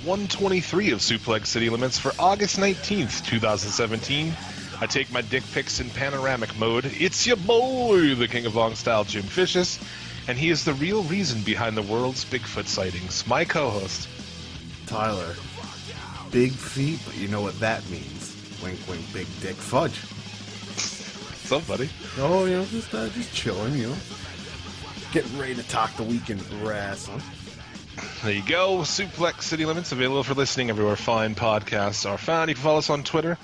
123 of Suplex City Limits for August 19th, 2017. I take my dick pics in panoramic mode. It's your boy, the King of Long Style, Jim Vicious, and he is the real reason behind the world's Bigfoot sightings. My co-host, Tyler. Big feet, but you know what that means. Wink, wink, big dick fudge. What's up, buddy? Oh, just chilling, Getting ready to talk the weekend wrestling. There you go. Suplex City Limits, available for listening everywhere fine podcasts are found. You can follow us on Twitter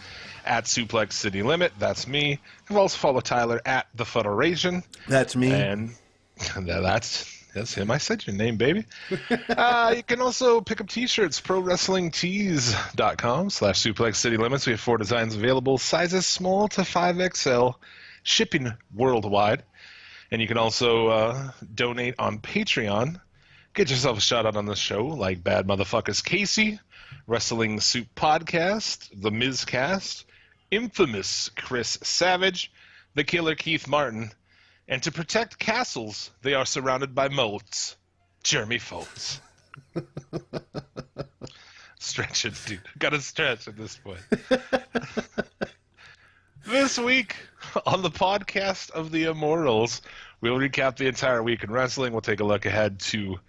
at Suplex City Limit. That's me. You can also follow Tyler at The Federation. That's me. And that's him. I said your name, baby. You can also pick up t-shirts, prowrestlingtees.com/Suplex City Limits. We have 4 designs available, sizes small to 5XL, shipping worldwide. And you can also donate on Patreon. Get yourself a shout out on this show, like Bad Motherfuckers Casey, Wrestling Soup Podcast, The Mizcast, Infamous Chris Savage, The Killer Keith Martin, and to protect castles, they are surrounded by moats. Jeremy Foltz. Stretch it, dude. Gotta stretch at this point. This week on the podcast of the Immortals, we'll recap the entire week in wrestling. We'll take a look ahead to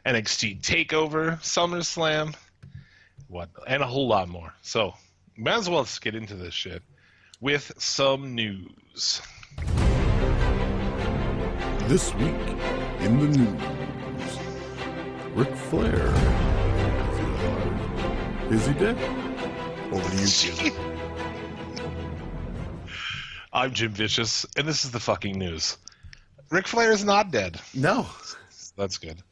NXT TakeOver, SummerSlam, and a whole lot more. So, might as well get into this shit with some news. This week in the news, Ric Flair. Is he dead? Over to you, Jim. I'm Jim Vicious, and this is the fucking news. Ric Flair is not dead. No. That's good.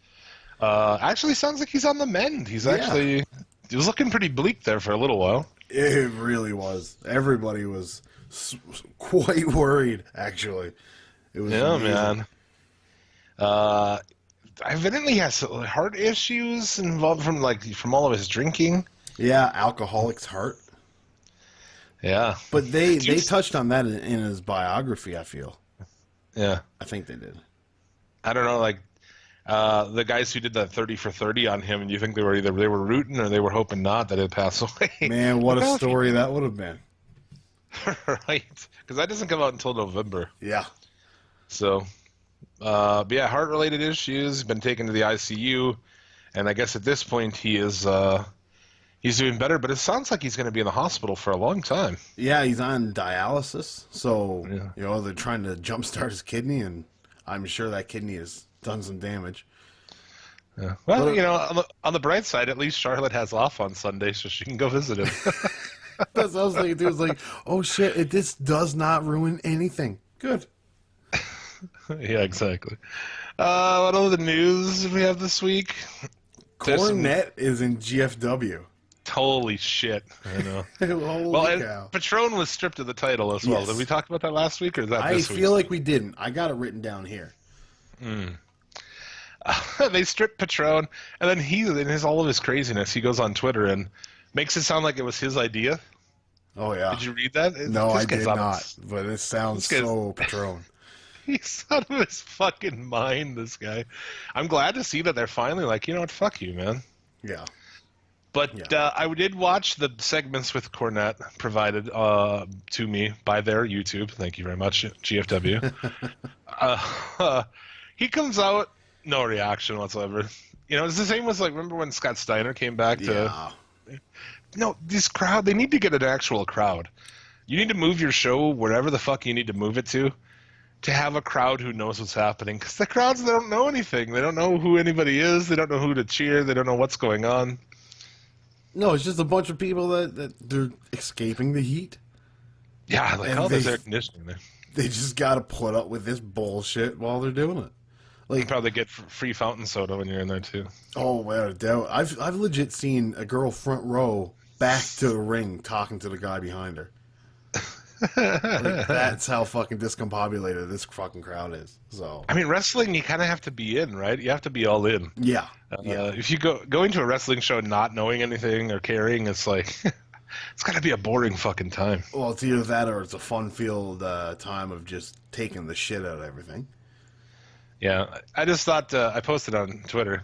Actually, sounds like he's on the mend. He was looking pretty bleak there for a little while. It really was. Everybody was quite worried, actually. It was amazing. Man. Evidently has heart issues involved from all of his drinking. Yeah, alcoholic's heart. Yeah. But they touched on that in his biography, I feel. Yeah. I think they did. I don't know, the guys who did that 30 for 30 on him, and you think they were rooting or they were hoping not that it'd pass away. Man, what a story that would have been. Right. Because that doesn't come out until November. Yeah. So, but yeah, heart-related issues, been taken to the ICU, and I guess at this point he is he's doing better, but it sounds like he's going to be in the hospital for a long time. Yeah, he's on dialysis, so yeah. They're trying to jumpstart his kidney, and I'm sure that kidney has done some damage. Yeah. Well, on the bright side, at least Charlotte has off on Sunday, so she can go visit him. That's what I was thinking, dude. It was like, oh shit, this does not ruin anything. Good. Yeah, exactly. What other news do we have this week? Cornette is in GFW. Holy shit. I know. Holy cow. Patron was stripped of the title as well. Yes. Did we talk about that last week, or is that this week? I feel like we didn't. I got it written down here. They stripped Patron, and then in all of his craziness, he goes on Twitter and makes it sound like it was his idea. Oh, yeah. Did you read that? No, I did not, but it sounds so Patron. He's out of his fucking mind, this guy. I'm glad to see that they're finally like, you know what, fuck you, man. Yeah. But I did watch the segments with Cornette provided to me by their YouTube. Thank you very much, GFW. He comes out, no reaction whatsoever. It's the same as, remember when Scott Steiner came back to... No, this crowd, they need to get an actual crowd. You need to move your show wherever the fuck you need to move it to have a crowd who knows what's happening. Because the crowds, they don't know anything. They don't know who anybody is. They don't know who to cheer. They don't know what's going on. No, it's just a bunch of people that they're escaping the heat. Yeah, there's air conditioning there. They just got to put up with this bullshit while they're doing it. You can probably get free fountain soda when you're in there, too. Oh, without a doubt. I've legit seen a girl front row back to the ring talking to the guy behind her. That's how fucking discombobulated this fucking crowd is. So I mean, wrestling, you kind of have to be in, right? You have to be all in. Yeah. If you go into a wrestling show not knowing anything or caring, it's like it's got to be a boring fucking time. Well, it's either that or it's a fun-filled time of just taking the shit out of everything. Yeah, I just thought I posted on Twitter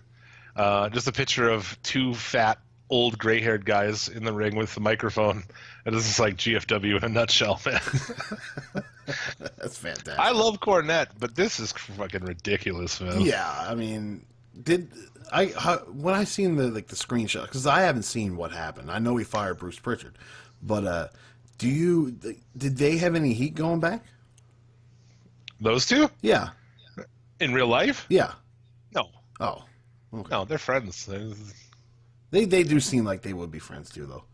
just a picture of two fat old gray-haired guys in the ring with the microphone. And this is like GFW in a nutshell, man. That's fantastic. I love Cornette, but this is fucking ridiculous, man. Yeah, I mean, when I seen the screenshot, because I haven't seen what happened. I know he fired Bruce Pritchard, but did they have any heat going back? Those two? Yeah. In real life? Yeah. No. Oh. Okay. No, they're friends. They do seem like they would be friends too, though.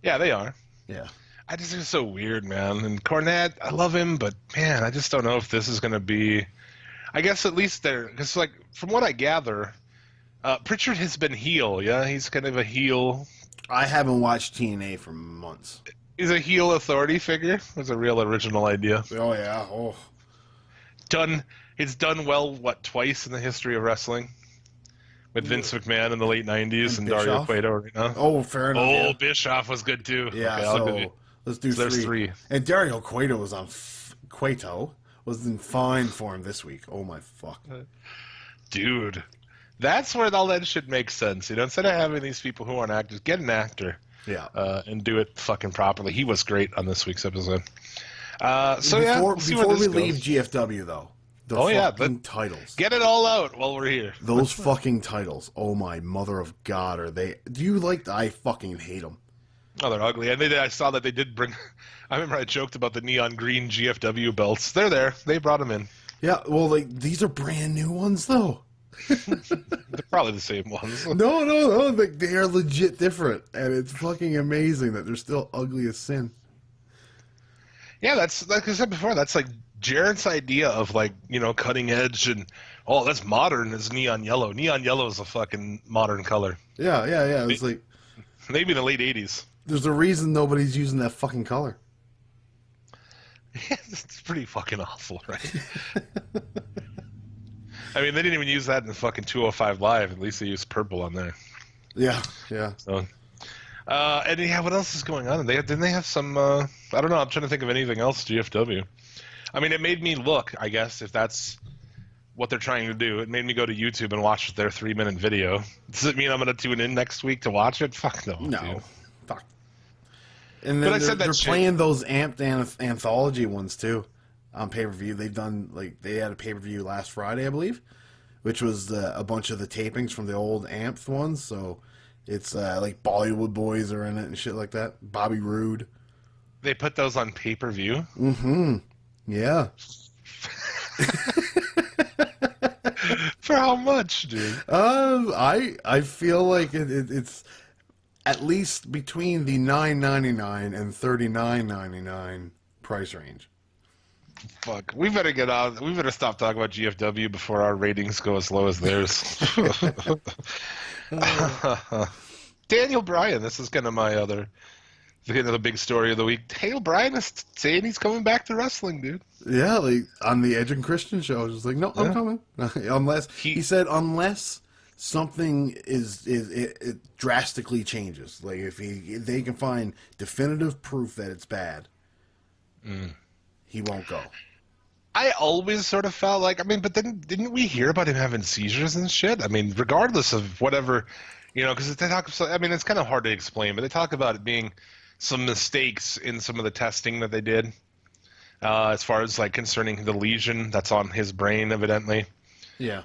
Yeah, they are. Yeah. I just think it's so weird, man. And Cornette, I love him, but man, I just don't know if this is going to be. I guess at least they're because, like, from what I gather, Pritchard has been heel. Yeah, he's kind of a heel. I haven't watched TNA for months. He's a heel authority figure. That's a real original idea. Oh yeah. Oh. It's done well. What, twice in the history of wrestling? With Vince McMahon in the late '90s and Dario Cueto right now. Oh, fair enough. Oh, yeah. Bischoff was good too. Yeah, okay, so let's do there's three. And Dario Cueto was on Cueto was in fine form this week. Oh my fuck, dude, that's where all that shit makes sense. You know, instead of having these people who aren't actors, get an actor. Yeah, and do it fucking properly. He was great on this week's episode. Before we leave GFW though. The fucking titles. Get it all out while we're here. Those fucking titles. Oh my mother of God, are they? Do you like? I fucking hate them. Oh, they're ugly. And I saw that they did bring. I remember I joked about the neon green GFW belts. They're there. They brought them in. Yeah, well, these are brand new ones though. They're probably the same ones. No. They are legit different, and it's fucking amazing that they're still ugly as sin. Yeah, that's like I said before. That's like Jarrett's idea of, like, you know, cutting edge and that's modern is neon yellow. Neon yellow is a fucking modern color. Yeah. It's like maybe in the late '80s. There's a reason nobody's using that fucking color. It's pretty fucking awful, right? I mean, they didn't even use that in the fucking 205 Live. At least they used purple on there. Yeah. So, and yeah, what else is going on? Didn't they have some? I don't know. I'm trying to think of anything else. GFW. I mean, it made me look. I guess if that's what they're trying to do, it made me go to YouTube and watch their 3-minute video. Does it mean I'm going to tune in next week to watch it? Fuck no. No. Dude. Fuck. And then they're playing those amped anthology ones too on pay-per-view. They had a pay-per-view last Friday, I believe, which was a bunch of the tapings from the old amped ones. So it's like Bollywood Boys are in it and shit like that. Bobby Roode. They put those on pay-per-view? Mm-hmm. Yeah. For how much, dude? I feel like it's at least between the $9.99 and $39.99 price range. Fuck, we better get on. We better stop talking about GFW before our ratings go as low as theirs. Daniel Bryan, this is kind of my other. The big story of the week. Daniel Bryan is saying he's coming back to wrestling, dude. Yeah, like on the Edge and Christian show, just like, no, I'm coming. Unless he said, unless something it drastically changes. Like if they can find definitive proof that it's bad, he won't go. I always sort of felt like, I mean, but then didn't we hear about him having seizures and shit? I mean, regardless of whatever, you know, because they talk. I mean, it's kind of hard to explain, but they talk about it being some mistakes in some of the testing that they did, as far as like concerning the lesion that's on his brain, evidently. Yeah.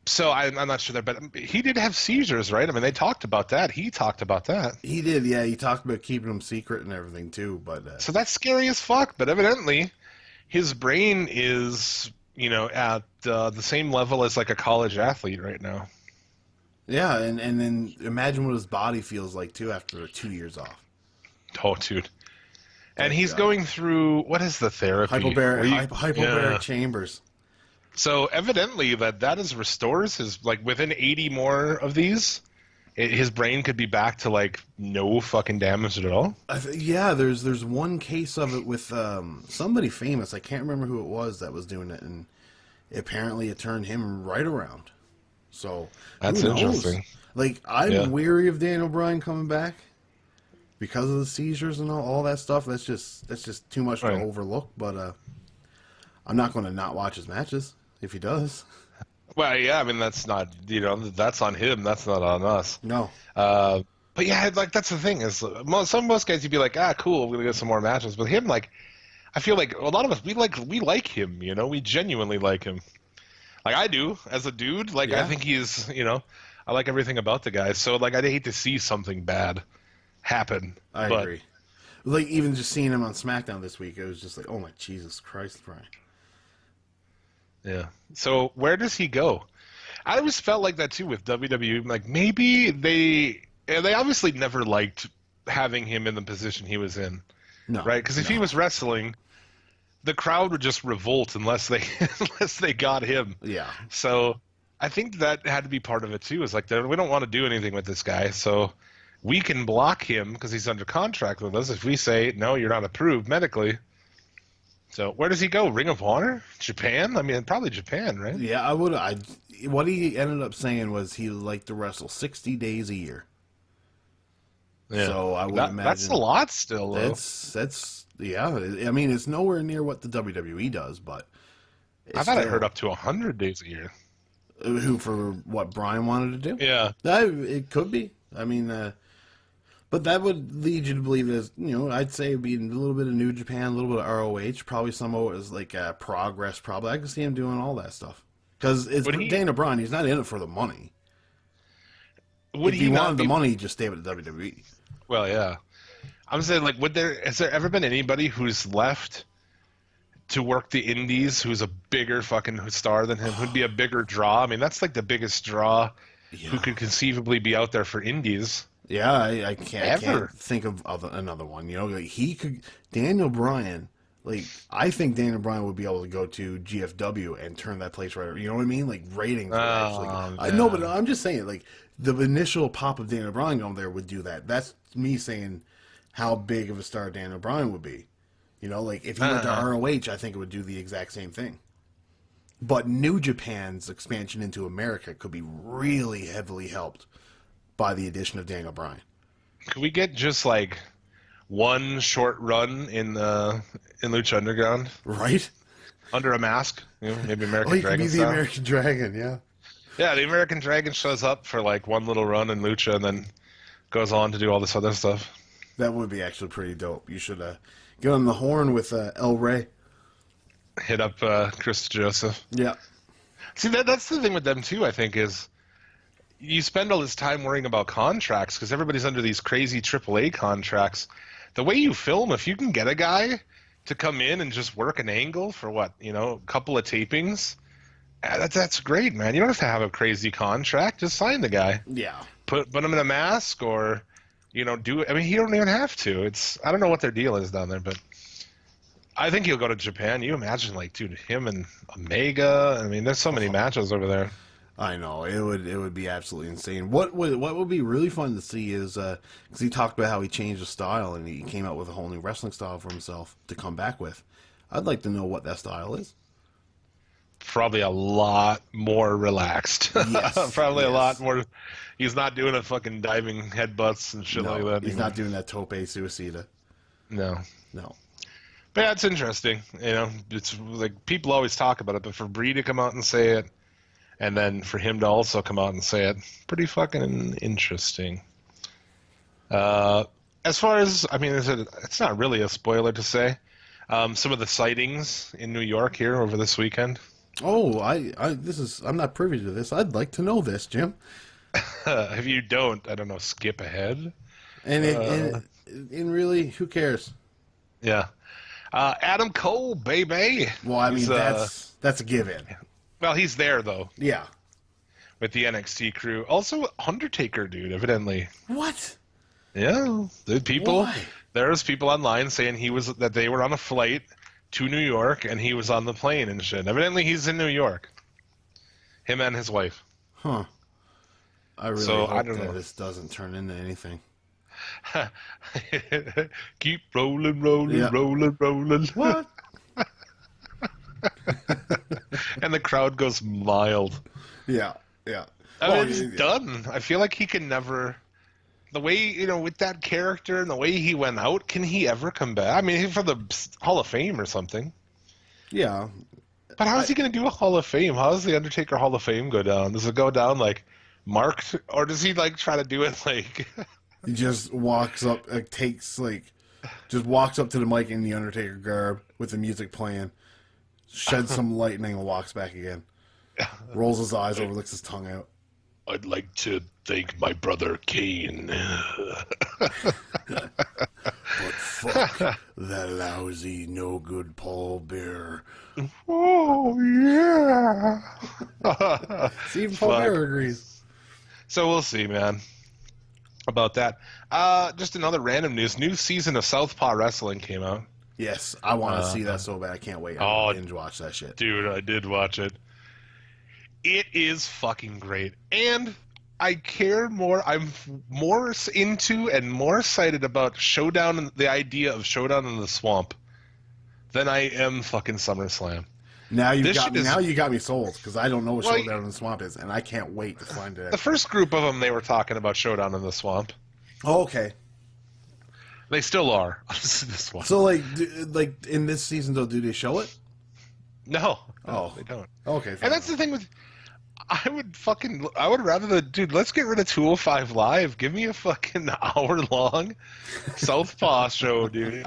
So I'm not sure there, but he did have seizures, right? I mean, they talked about that. He talked about that. He did, yeah. He talked about keeping them secret and everything too. But so that's scary as fuck. But evidently, his brain is, you know, at the same level as like a college athlete right now. Yeah, and then imagine what his body feels like too after 2 years off. Oh, dude. And he's going through, what is the therapy? Hypobaric chambers. So evidently that is restores his, like, within 80 more of these, his brain could be back to like no fucking damage at all. Yeah, there's one case of it with somebody famous. I can't remember who it was that was doing it, and apparently it turned him right around. So that's interesting. Like I'm weary of Daniel Bryan coming back because of the seizures and all that stuff. That's just too much to overlook. But I'm not going to not watch his matches if he does. Well, yeah, I mean that's not that's on him. That's not on us. No. But yeah, like that's the thing is most guys you'd be like, ah, cool, we're gonna get some more matches. But him, like, I feel like a lot of us we like him. We genuinely like him. Like I do as a dude. Like I think he's I like everything about the guy. So like I'd hate to see something bad happen. I agree. Like even just seeing him on SmackDown this week, it was just like, oh my Jesus Christ, Brian. Yeah. So where does he go? I always felt like that too with WWE. Like maybe they obviously never liked having him in the position he was in. No. Right? Because if he was wrestling, the crowd would just revolt unless they got him. Yeah. So I think that had to be part of it too. Is like we don't want to do anything with this guy, so we can block him because he's under contract with us. If we say no, you're not approved medically. So where does he go? Ring of Honor? Japan? I mean, probably Japan, right? Yeah, what he ended up saying was he liked to wrestle 60 days a year. Yeah. So I would imagine that's a lot still, though. That's yeah. I mean, it's nowhere near what the WWE does, but I thought I heard up to 100 days a year. Who for what Brian wanted to do? Yeah, it could be. I mean, but that would lead you to believe I'd say it'd be a little bit of New Japan, a little bit of ROH, probably some of it was like Progress. Probably I could see him doing all that stuff because it's Daniel Bryan. He's not in it for the money. If he wanted the money, he'd just stay with the WWE. Well, yeah. I'm saying, like, has there ever been anybody who's left to work the indies who's a bigger fucking star than him, who'd be a bigger draw? I mean, that's like the biggest draw who could conceivably be out there for indies. Yeah, I can't think of another one. Like he could, Daniel Bryan. Like I think Daniel Bryan would be able to go to GFW and turn that place right. You know what I mean? Like ratings. I know, but I'm just saying, like the initial pop of Daniel Bryan going there would do that. That's me saying how big of a star Daniel Bryan would be. Like if he went to ROH, I think it would do the exact same thing. But New Japan's expansion into America could be really heavily helped by the addition of Daniel Bryan. Could we get just like one short run in Lucha Underground? Right? Under a mask? Maybe American Dragon. Could be the American Dragon, yeah. Yeah, the American Dragon shows up for like one little run in Lucha and then goes on to do all this other stuff. That would be actually pretty dope. You should get on the horn with El Rey. Hit up Chris Joseph. Yeah. See, that's the thing with them too, I think, is you spend all this time worrying about contracts because everybody's under these crazy AAA contracts. The way you film, if you can get a guy to come in and just work an angle for a couple of tapings, that's great, man. You don't have to have a crazy contract. Just sign the guy. Yeah. Put him in a mask or, do it. I mean, he don't even have to. I don't know what their deal is down there, but I think he'll go to Japan. You imagine, like, dude, him and Omega. I mean, there's so many matches over there. I know it would be absolutely insane. What would be really fun to see is because he talked about how he changed his style and he came out with a whole new wrestling style for himself to come back with. I'd like to know what that style is. Probably a lot more relaxed. Yes, Probably a lot more. He's not doing a fucking diving headbutts and shit like that. He's not doing that tope suicida. No. But yeah, it's interesting. It's like people always talk about it, but for Brie to come out and say it, and then for him to also come out and say it, pretty fucking interesting. As far as, I mean, it's not really a spoiler to say. Some of the sightings in New York here over this weekend. Oh, I'm not privy to this. I'd like to know this, Jim. If you don't, I don't know, skip ahead. And really, who cares? Yeah. Adam Cole, baby. Well, I mean, that's a give-in. Well, he's there, though. Yeah. With the NXT crew. Also, Undertaker, dude, evidently. What? Yeah. There's people online saying that they were on a flight to New York, and he was on the plane and shit. Evidently, he's in New York. Him and his wife. Huh. I really hope I don't know. This doesn't turn into anything. Keep rolling, rolling. What? And the crowd goes mild. Yeah. I mean, it's done. I feel like he can never. The way, with that character and the way he went out, can he ever come back? I mean, for the Hall of Fame or something. Yeah. But how is he going to do a Hall of Fame? How does the Undertaker Hall of Fame go down? Does it go down like marked, or does he like try to do it like? He just walks up, just walks up to the mic in the Undertaker garb with the music playing, sheds some lightning, and walks back again. Rolls his eyes over, licks his tongue out. I'd like to thank my brother Kane. But fuck that lousy, no good Paul Bearer. Oh yeah. See, even Paul Bearer agrees. So we'll see, man, about that. Just another random news. New season of Southpaw Wrestling came out. Yes, I want to see that so bad. I can't wait. I'm binge watch that shit. Dude, I did watch it. It is fucking great. And I care more. I'm more into and more excited about the idea of Showdown in the Swamp than I am fucking SummerSlam. Now you got me sold, because I don't know what Showdown in the Swamp is, and I can't wait to find it out. The first group of them, they were talking about Showdown in the Swamp. Oh, okay. They still are. This one. So, like in this season, though, do they show it? No, they don't. Okay, fine. And that's the thing with. I would rather dude, let's get rid of 205 Live. Give me a fucking hour-long Southpaw show, dude.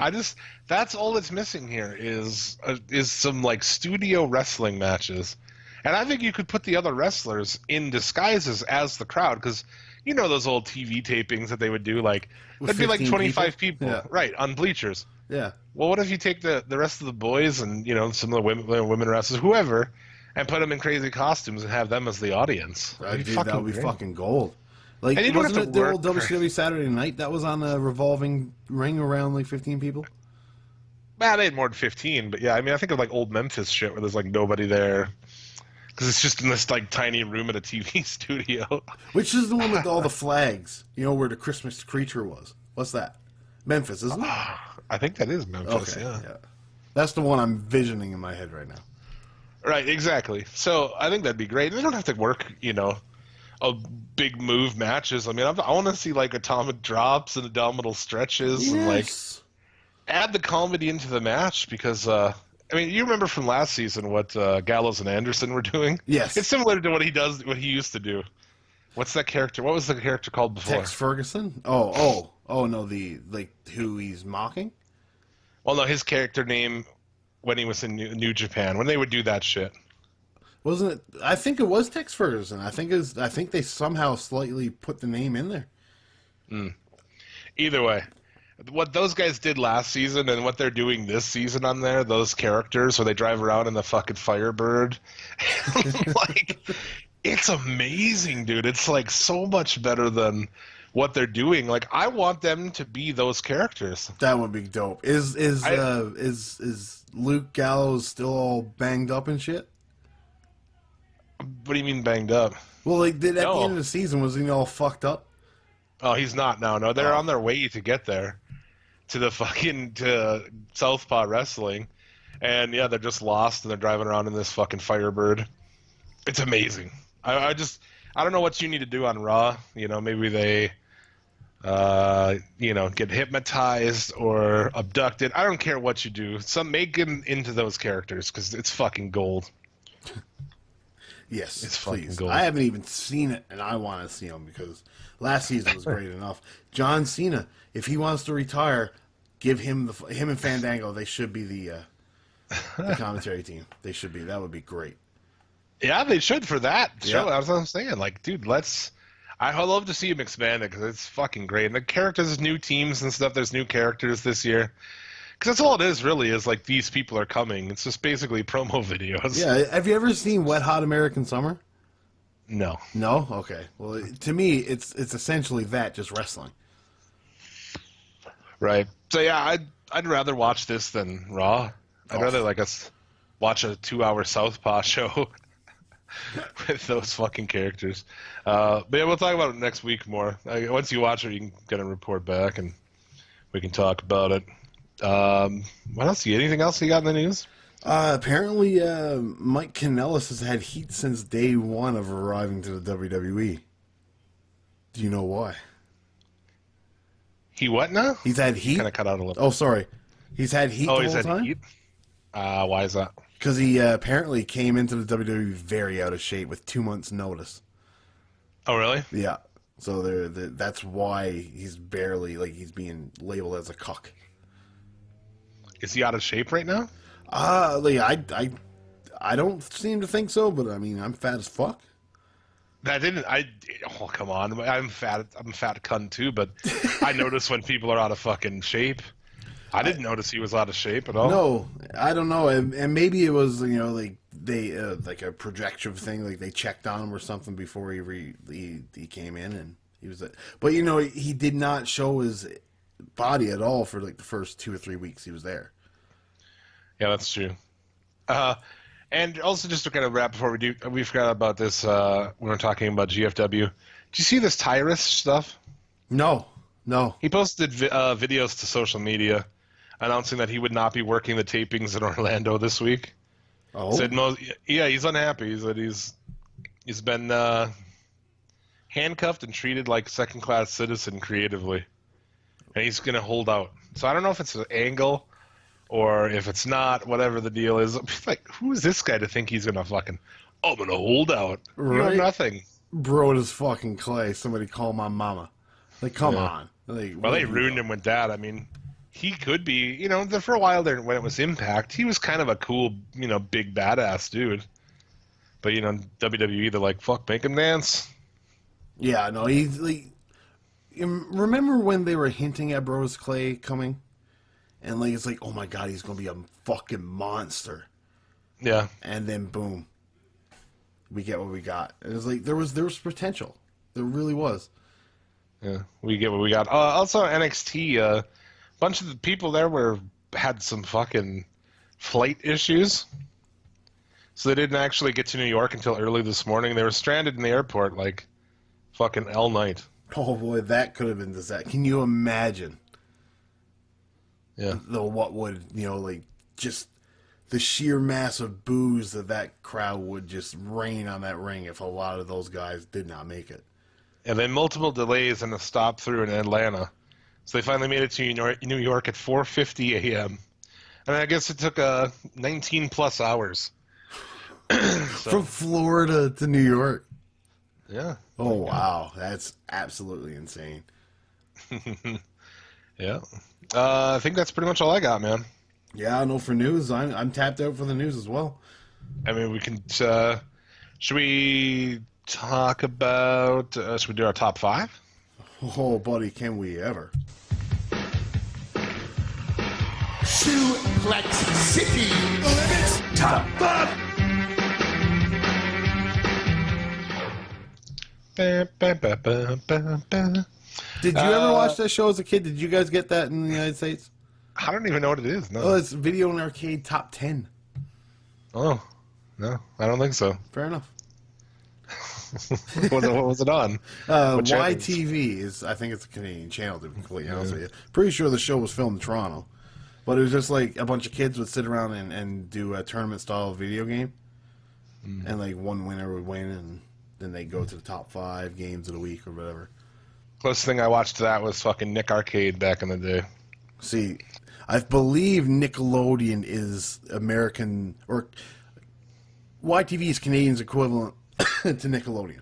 That's all that's missing here is some, like, studio wrestling matches. And I think you could put the other wrestlers in disguises as the crowd, because you know those old TV tapings that they would do, like, there'd be like 25 people yeah. Right, on bleachers. Yeah. Well, what if you take the rest of the boys and, you know, some of the women wrestlers, whoever, and put them in crazy costumes and have them as the audience? That would be fucking gold. Like, wasn't it the old WCW Saturday Night that was on a revolving ring around like 15 people? Well, they had more than 15, but yeah, I mean, I think of like old Memphis shit where there's like nobody there. Because it's just in this like tiny room at a TV studio. Which is the one with all the flags, you know, where the Christmas creature was. What's that? Memphis, isn't it? I think that is Memphis, yeah. That's the one I'm visioning in my head right now. Right, exactly. So I think that'd be great. They don't have to work, you know, a big move matches. I mean, I want to see like atomic drops and abdominal stretches and like add the comedy into the match because, I mean, you remember from last season what Gallows and Anderson were doing? Yes. It's similar to what he used to do. What's that character? What was the character called before? Tex Ferguson? Oh, no, who he's mocking? Well, no, his character name when he was in New Japan, when they would do that shit. Wasn't it? I think it was Tex Ferguson. I think they somehow slightly put the name in there. Either way, what those guys did last season and what they're doing this season on there, those characters where they drive around in the fucking Firebird, like, it's amazing, dude. It's like so much better than what they're doing. Like, I want them to be those characters. That would be dope. Is Luke Gallows still all banged up and shit? What do you mean banged up? Well, like, at the end of the season, was he all fucked up? Oh, he's not now. No, they're on their way to get there, to Southpaw Wrestling, and yeah, they're just lost and they're driving around in this fucking Firebird. It's amazing. I don't know what you need to do on Raw. You know, maybe they, get hypnotized or abducted. I don't care what you do. Make them into those characters because it's fucking gold. Yes, it's please. Fucking gold. I haven't even seen it, and I want to see him because last season was great enough. John Cena, if he wants to retire, give him him and Fandango. They should be the commentary team. They should be. That would be great. Yeah, they should for that show. That's what I'm saying. Like, dude, I'd love to see him expanded because it's fucking great. And the characters, new teams and stuff. There's new characters this year. Because that's all it is, really, is like these people are coming. It's just basically promo videos. Yeah. Have you ever seen Wet Hot American Summer? No. No? Okay. Well, to me, it's essentially that, just wrestling. Right. So yeah, I'd rather watch this than Raw. I'd rather like us watch a 2-hour Southpaw show with those fucking characters. But yeah, we'll talk about it next week more. Once you watch it, you can get a report back and we can talk about it. What else? Anything else you got in the news? Apparently, Mike Kanellis has had heat since day one of arriving to the WWE. Do you know why? He what now? He's had heat? Kind of cut out a little. Oh, sorry. He's had heat the whole time? Heat? Why is that? Because he apparently came into the WWE very out of shape with 2 months' notice. Oh, really? Yeah. So that's why he's barely, like, he's being labeled as a cuck. Is he out of shape right now? Like, I don't seem to think so, but I mean, I'm fat as fuck. Oh, come on. I'm fat. I'm a fat cunt too, but I notice when people are out of fucking shape. I didn't notice he was out of shape at all. No, I don't know. And maybe it was, like they, like a projective thing, like they checked on him or something before he came in and he was, but he did not show his body at all for like the first 2 or 3 weeks he was there. Yeah, that's true. And also, just to kind of wrap before we forgot about this when we're talking about GFW. Did you see this Tyrus stuff? No. He posted videos to social media announcing that he would not be working the tapings in Orlando this week. Oh. Said he's unhappy. He said he's been handcuffed and treated like a second-class citizen creatively, and he's gonna hold out. So I don't know if it's an angle. Or if it's not, whatever the deal is, like, who is this guy to think he's gonna fucking? Oh, I'm gonna hold out. Right. You know, nothing. Bro, as fucking clay. Somebody call my mama. Like, come on. Like, well, they ruined him with that. I mean, he could be. For a while there, when it was Impact, he was kind of a cool, big badass dude. But WWE, they're like, fuck, make him dance. Yeah, no, he's like. Remember when they were hinting at Bros Clay coming? And like it's like, oh my god, he's gonna be a fucking monster. Yeah. And then boom, we get what we got. And it's like there was potential. There really was. Yeah, we get what we got. Also NXT, a bunch of the people there had some fucking flight issues, so they didn't actually get to New York until early this morning. They were stranded in the airport like fucking all night. Oh boy, that could have been disaster. Can you imagine? Yeah. What would, like, just the sheer mass of booze that crowd would just rain on that ring if a lot of those guys did not make it. And then multiple delays and a stop through in Atlanta. So they finally made it to New York at 4:50 a.m. And I guess it took 19 plus hours. From Florida to New York. Yeah. Oh, wow. That's absolutely insane. Yeah. I think that's pretty much all I got, man. Yeah, no, for news, I'm tapped out for the news as well. I mean, we can. Should we talk about? Should we do our top 5? Oh, buddy, can we ever? Suplex City Limits Top 5. Did you ever watch that show as a kid? Did you guys get that in the United States? I don't even know what it is. No. Oh, it's Video and Arcade Top 10. Oh, no, I don't think so. Fair enough. What was it on? YTV is, I think it's a Canadian channel, to be completely honest with you. Pretty sure the show was filmed in Toronto. But it was just like a bunch of kids would sit around and do a tournament-style video game. And like one winner would win, and then they go to the top 5 games of the week or whatever. Closest thing I watched to that was fucking Nick Arcade back in the day. See, I believe Nickelodeon is American, or YTV is Canadian's equivalent to Nickelodeon.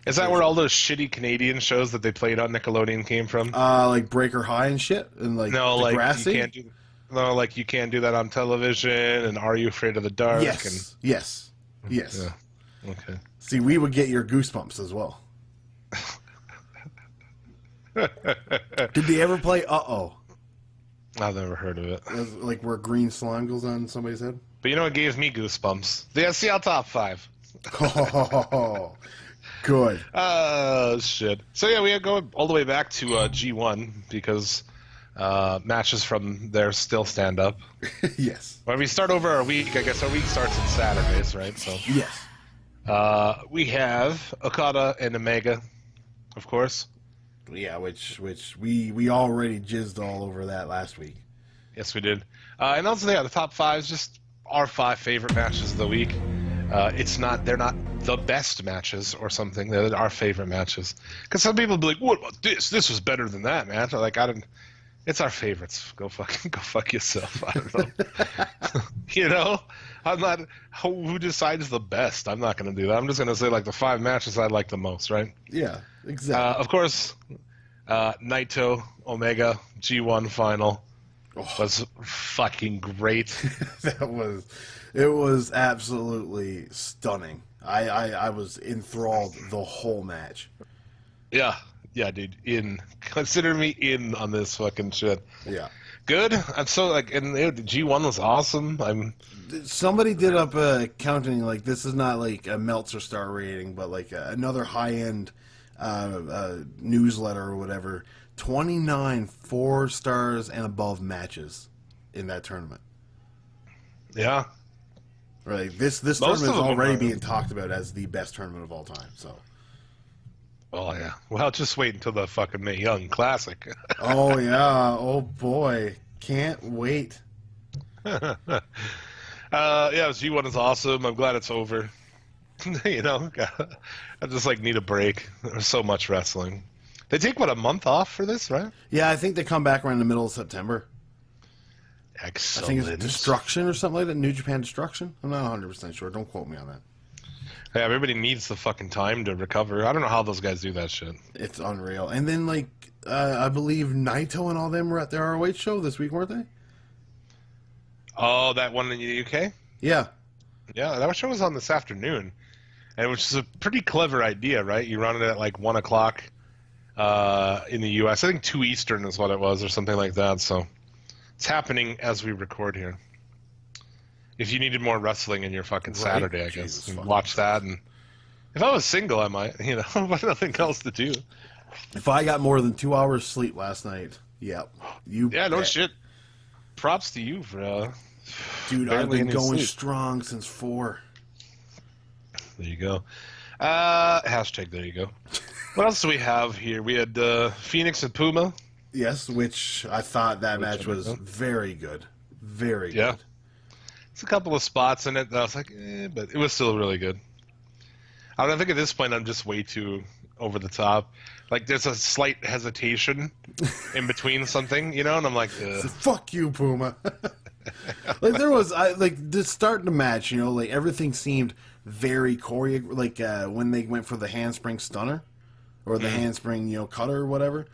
Is that where all those shitty Canadian shows that they played on Nickelodeon came from? Like Breaker High and shit, and like no, like Degrassi? you can't do that on television. And Are You Afraid of the Dark? Yes, yes. Yeah. Okay. See, we would get your Goosebumps as well. Did they ever play Uh-Oh? I've never heard of it. Like where green slime goes on somebody's head? But you know what gave me goosebumps? The SCL Top 5. Oh, good. Oh, shit. So, yeah, we go all the way back to G1 because matches from there still stand up. Yes. When we start over our week, I guess our week starts on Saturdays, right? So yes. We have Okada and Omega, of course. Yeah, which we already jizzed all over that last week. Yes, we did. And also, the top 5 is just our 5 favorite matches of the week. They're not the best matches or something. They're our favorite matches. Because some people will be like, what about this? This was better than that match. Like, It's our favorites. Go fuck yourself. I don't know. You know, I'm not. Who decides the best? I'm not going to do that. I'm just going to say like the 5 matches I like the most, right? Yeah, exactly. Of course, Naito Omega G1 final was fucking great. It was absolutely stunning. I was enthralled the whole match. Yeah, dude. Consider me in on this fucking shit. Yeah. Good. I'm so like, and G1 was awesome. Somebody did up counting like this is not like a Meltzer star rating, but like another high end newsletter or whatever. 29 4 stars and above matches in that tournament. Yeah. Right. This tournament is already being talked about as the best tournament of all time. So. Oh yeah. Well, just wait until the fucking Mae Young Classic. Oh yeah. Oh boy. Can't wait. Yeah, G1 is awesome. I'm glad it's over. You know, I just like need a break. There's so much wrestling. They take a month off for this, right? Yeah, I think they come back around the middle of September. Excellent. I think it's Destruction or something like that. New Japan Destruction. I'm not 100% sure. Don't quote me on that. Yeah, everybody needs the fucking time to recover. I don't know how those guys do that shit. It's unreal. And then, like, I believe Naito and all them were at their ROH show this week, weren't they? Oh, that one in the UK? Yeah. Yeah, that show was on this afternoon. And which is a pretty clever idea, right? You run it at like 1 o'clock in the US. I think 2 Eastern is what it was or something like that. So it's happening as we record here. If you needed more wrestling in your fucking Saturday, I guess, watch that. And if I was single, I might, you know, but nothing else to do. If I got more than 2 hours sleep last night, yep. Yeah, no shit. Props to you for dude, I've been going strong since 4. There you go. Hashtag there you go. What else do we have here? We had Phoenix and Puma. Yes, which I thought that match was very good. Very good. Yeah. There's a couple of spots in it that I was like, but it was still really good. I don't think at this point I'm just way too over the top. Like there's a slight hesitation in between something, you know, and I'm like, fuck you, Puma. Like there was, the start of the match, you know, like everything seemed very choreographed. Like when they went for the handspring stunner or the handspring, you know, cutter or whatever,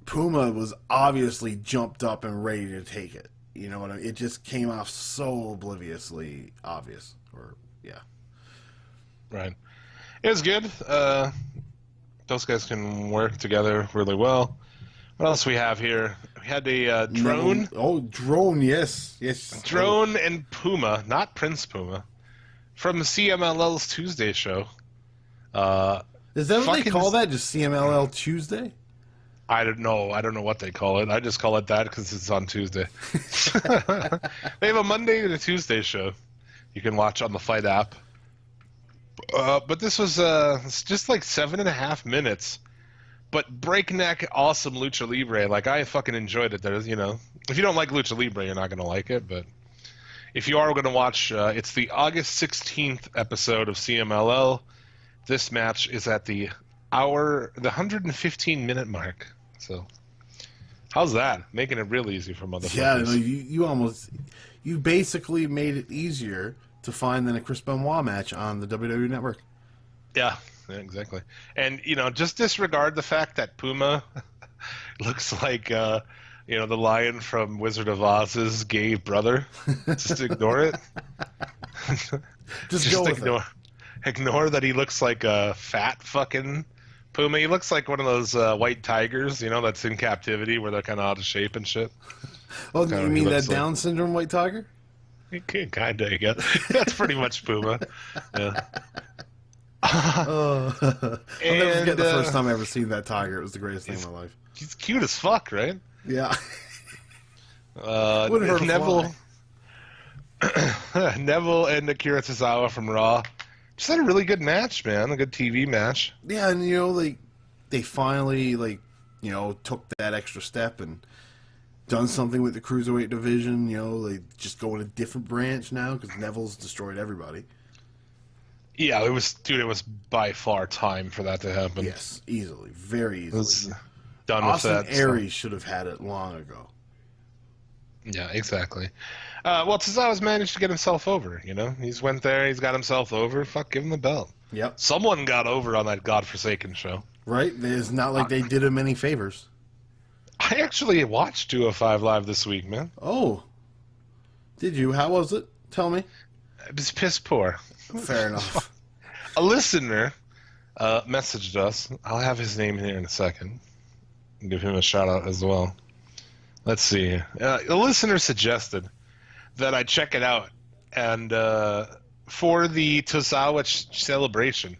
Puma was obviously jumped up and ready to take it. You know what I mean? It just came off so obliviously obvious. Yeah. Right. It was good. Those guys can work together really well. What else we have here? We had a Drone. Drone, yes. Drone and Puma, not Prince Puma, from CMLL's Tuesday show. Is that what they call that? Just CMLL Tuesday? I don't know. I don't know what they call it. I just call it that because it's on Tuesday. They have a Monday and a Tuesday show you can watch on the Fight app. But this was just like 7.5 minutes, but breakneck awesome Lucha Libre. Like I fucking enjoyed it. There's, you know, if you don't like Lucha Libre, you're not gonna like it. But if you are gonna watch, it's the August 16th episode of CMLL. This match is at the 115-minute mark. So, how's that? Making it real easy for motherfuckers. Yeah, no, you basically made it easier to find than a Chris Benoit match on the WWE Network. Yeah, exactly. And, you know, just disregard the fact that Puma looks like, you know, the lion from Wizard of Oz's gay brother. Just ignore it. Just go with it. Ignore that he looks like a fat fucking Puma. He looks like one of those white tigers, you know, that's in captivity where they're kind of out of shape and shit. Oh, you mean that Down syndrome white tiger? Kind of, yeah. That's pretty much Puma. Yeah. I'll never forget the first time I ever seen that tiger. It was the greatest thing in my life. He's cute as fuck, right? Yeah. Neville Neville and Akira Tozawa from Raw just had a really good match, man. A good TV match. Yeah, and you know, like they finally, like, you know, took that extra step and done something with the cruiserweight division. You know, they just go in a different branch now because Neville's destroyed everybody. Yeah, it was by far time for that to happen. Yes, easily, very easily. done Austin with that. Aries should have had it long ago. Yeah, exactly. Well, Tozawa's managed to get himself over, you know? He's went there, he's got himself over. Fuck, give him the belt. Yep. Someone got over on that godforsaken show. Right? It's not like they did him any favors. I actually watched 205 Live this week, man. Oh. Did you? How was it? Tell me. It was piss poor. Fair enough. A listener messaged us. I'll have his name here in a second. I'll give him a shout out as well. Let's see. A listener suggested that I check it out and for the Tozawa celebration.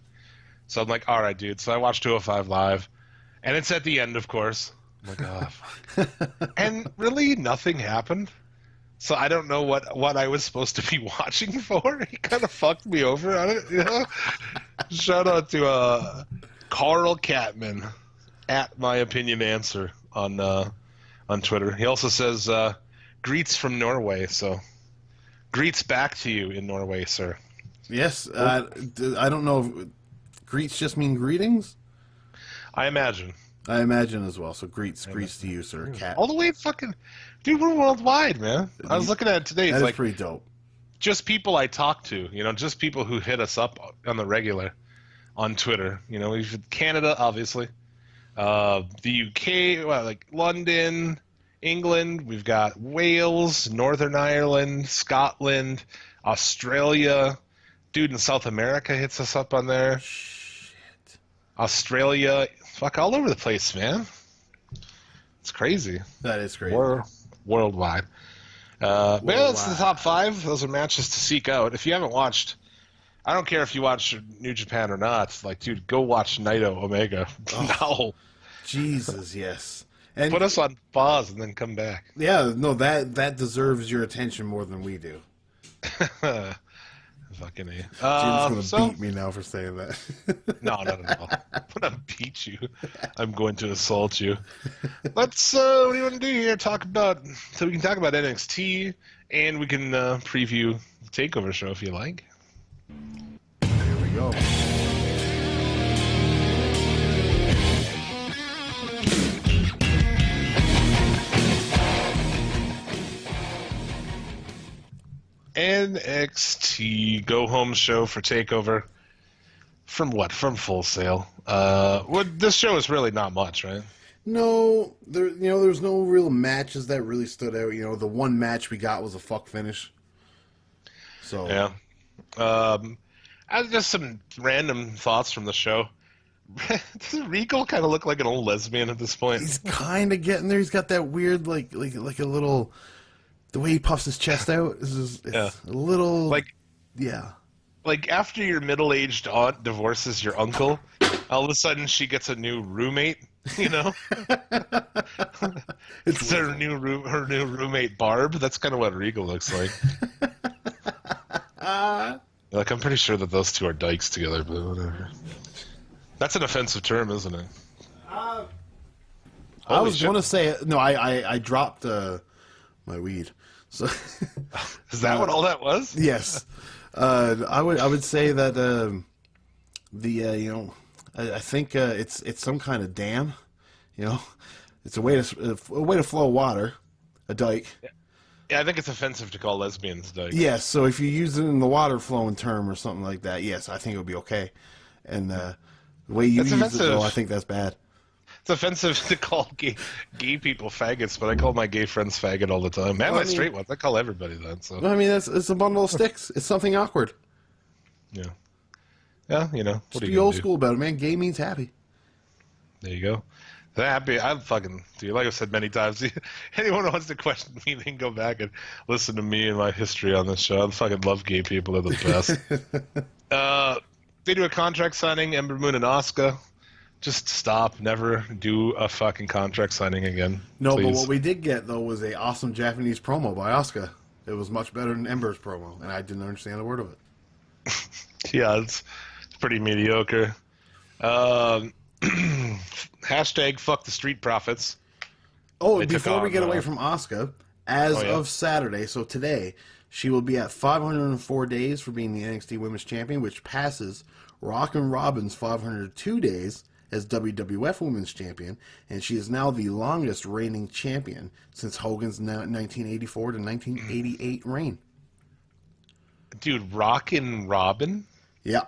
So I'm like, all right, dude. So I watched 205 Live, and it's at the end, of course. I'm like, oh, fuck. And really nothing happened. So I don't know what I was supposed to be watching for. He kind of fucked me over on it, you know? Shout out to Carl Catman at My Opinion Answer on Twitter. He also says, greets from Norway, so greets back to you in Norway, sir. Yes, I don't know if greets just mean greetings? I imagine. I imagine as well, so greets to you, sir, Cat. All the way fucking... Dude, we're worldwide, man. I was looking at it today. It's That like is pretty dope. just people I talk to, you know, just people who hit us up on the regular on Twitter. You know, we've Canada, obviously. The UK, well, like London, England. We've got Wales, Northern Ireland, Scotland, Australia. Dude in South America hits us up on there. Shit. Australia. Fuck, all over the place, man. It's crazy. That is crazy. We're worldwide. Well, it's the top 5. Those are matches to seek out. If you haven't watched, I don't care if you watch New Japan or not. Like, dude, go watch Naito Omega now. Jesus, yes. And Put us on pause and then come back. yeah, no, that deserves your attention more than we do. Fucking A. Jim's gonna beat me now for saying that. No, not at all. I'm gonna beat you. I'm going to assault you. Let's. What do you want to do here? So we can talk about NXT, and we can preview the Takeover show if you like. Here we go. NXT go home show for Takeover. From what? From Full Sail. This show is really not much, right? No, there's no real matches that really stood out. You know, the one match we got was a fuck finish. So yeah. Just some random thoughts from the show. Does Regal kind of look like an old lesbian at this point? he's kind of getting there. He's got that weird, like a little. The way he puffs his chest out is a little yeah. Like after your middle-aged aunt divorces your uncle, all of a sudden she gets a new roommate. You know, it's her new roommate Barb. That's kind of what Regal looks like. Like I'm pretty sure that those two are dykes together, but whatever. That's an offensive term, isn't it? I was going to say no. I dropped my weed. So is that what all that was? Yes, I would say that I think it's some kind of dam. You know, it's a way to flow water, a dike. Yeah, I think it's offensive to call lesbians dykes. Yes, so if you use it in the water flowing term or something like that, yes, I think it would be okay. And the way you use it, though, I think that's bad. It's offensive to call gay people faggots, but I call my gay friends faggot all the time. Man, my straight ones, I call everybody that. So I mean, it's a bundle of sticks. It's something awkward. Yeah. Yeah, you know. Just be old school about it, man. Gay means happy. There you go. Happy. I'm fucking, dude, like I've said many times, anyone who wants to question me, they can go back and listen to me and my history on this show. I fucking love gay people. They're the best. They do a contract signing, Ember Moon and Asuka. Just stop. Never do a fucking contract signing again. No, please. But what we did get, though, was a awesome Japanese promo by Asuka. It was much better than Ember's promo, and I didn't understand a word of it. Yeah, it's pretty mediocre. Hashtag fuck the Street Profits. Oh, before we get away from Asuka, as of Saturday, so today, she will be at 504 days for being the NXT Women's Champion, which passes Rockin' Robin's 502 days as WWF Women's Champion, and she is now the longest reigning champion since Hogan's 1984 to 1988 reign. Dude, Rockin' Robin? Yeah.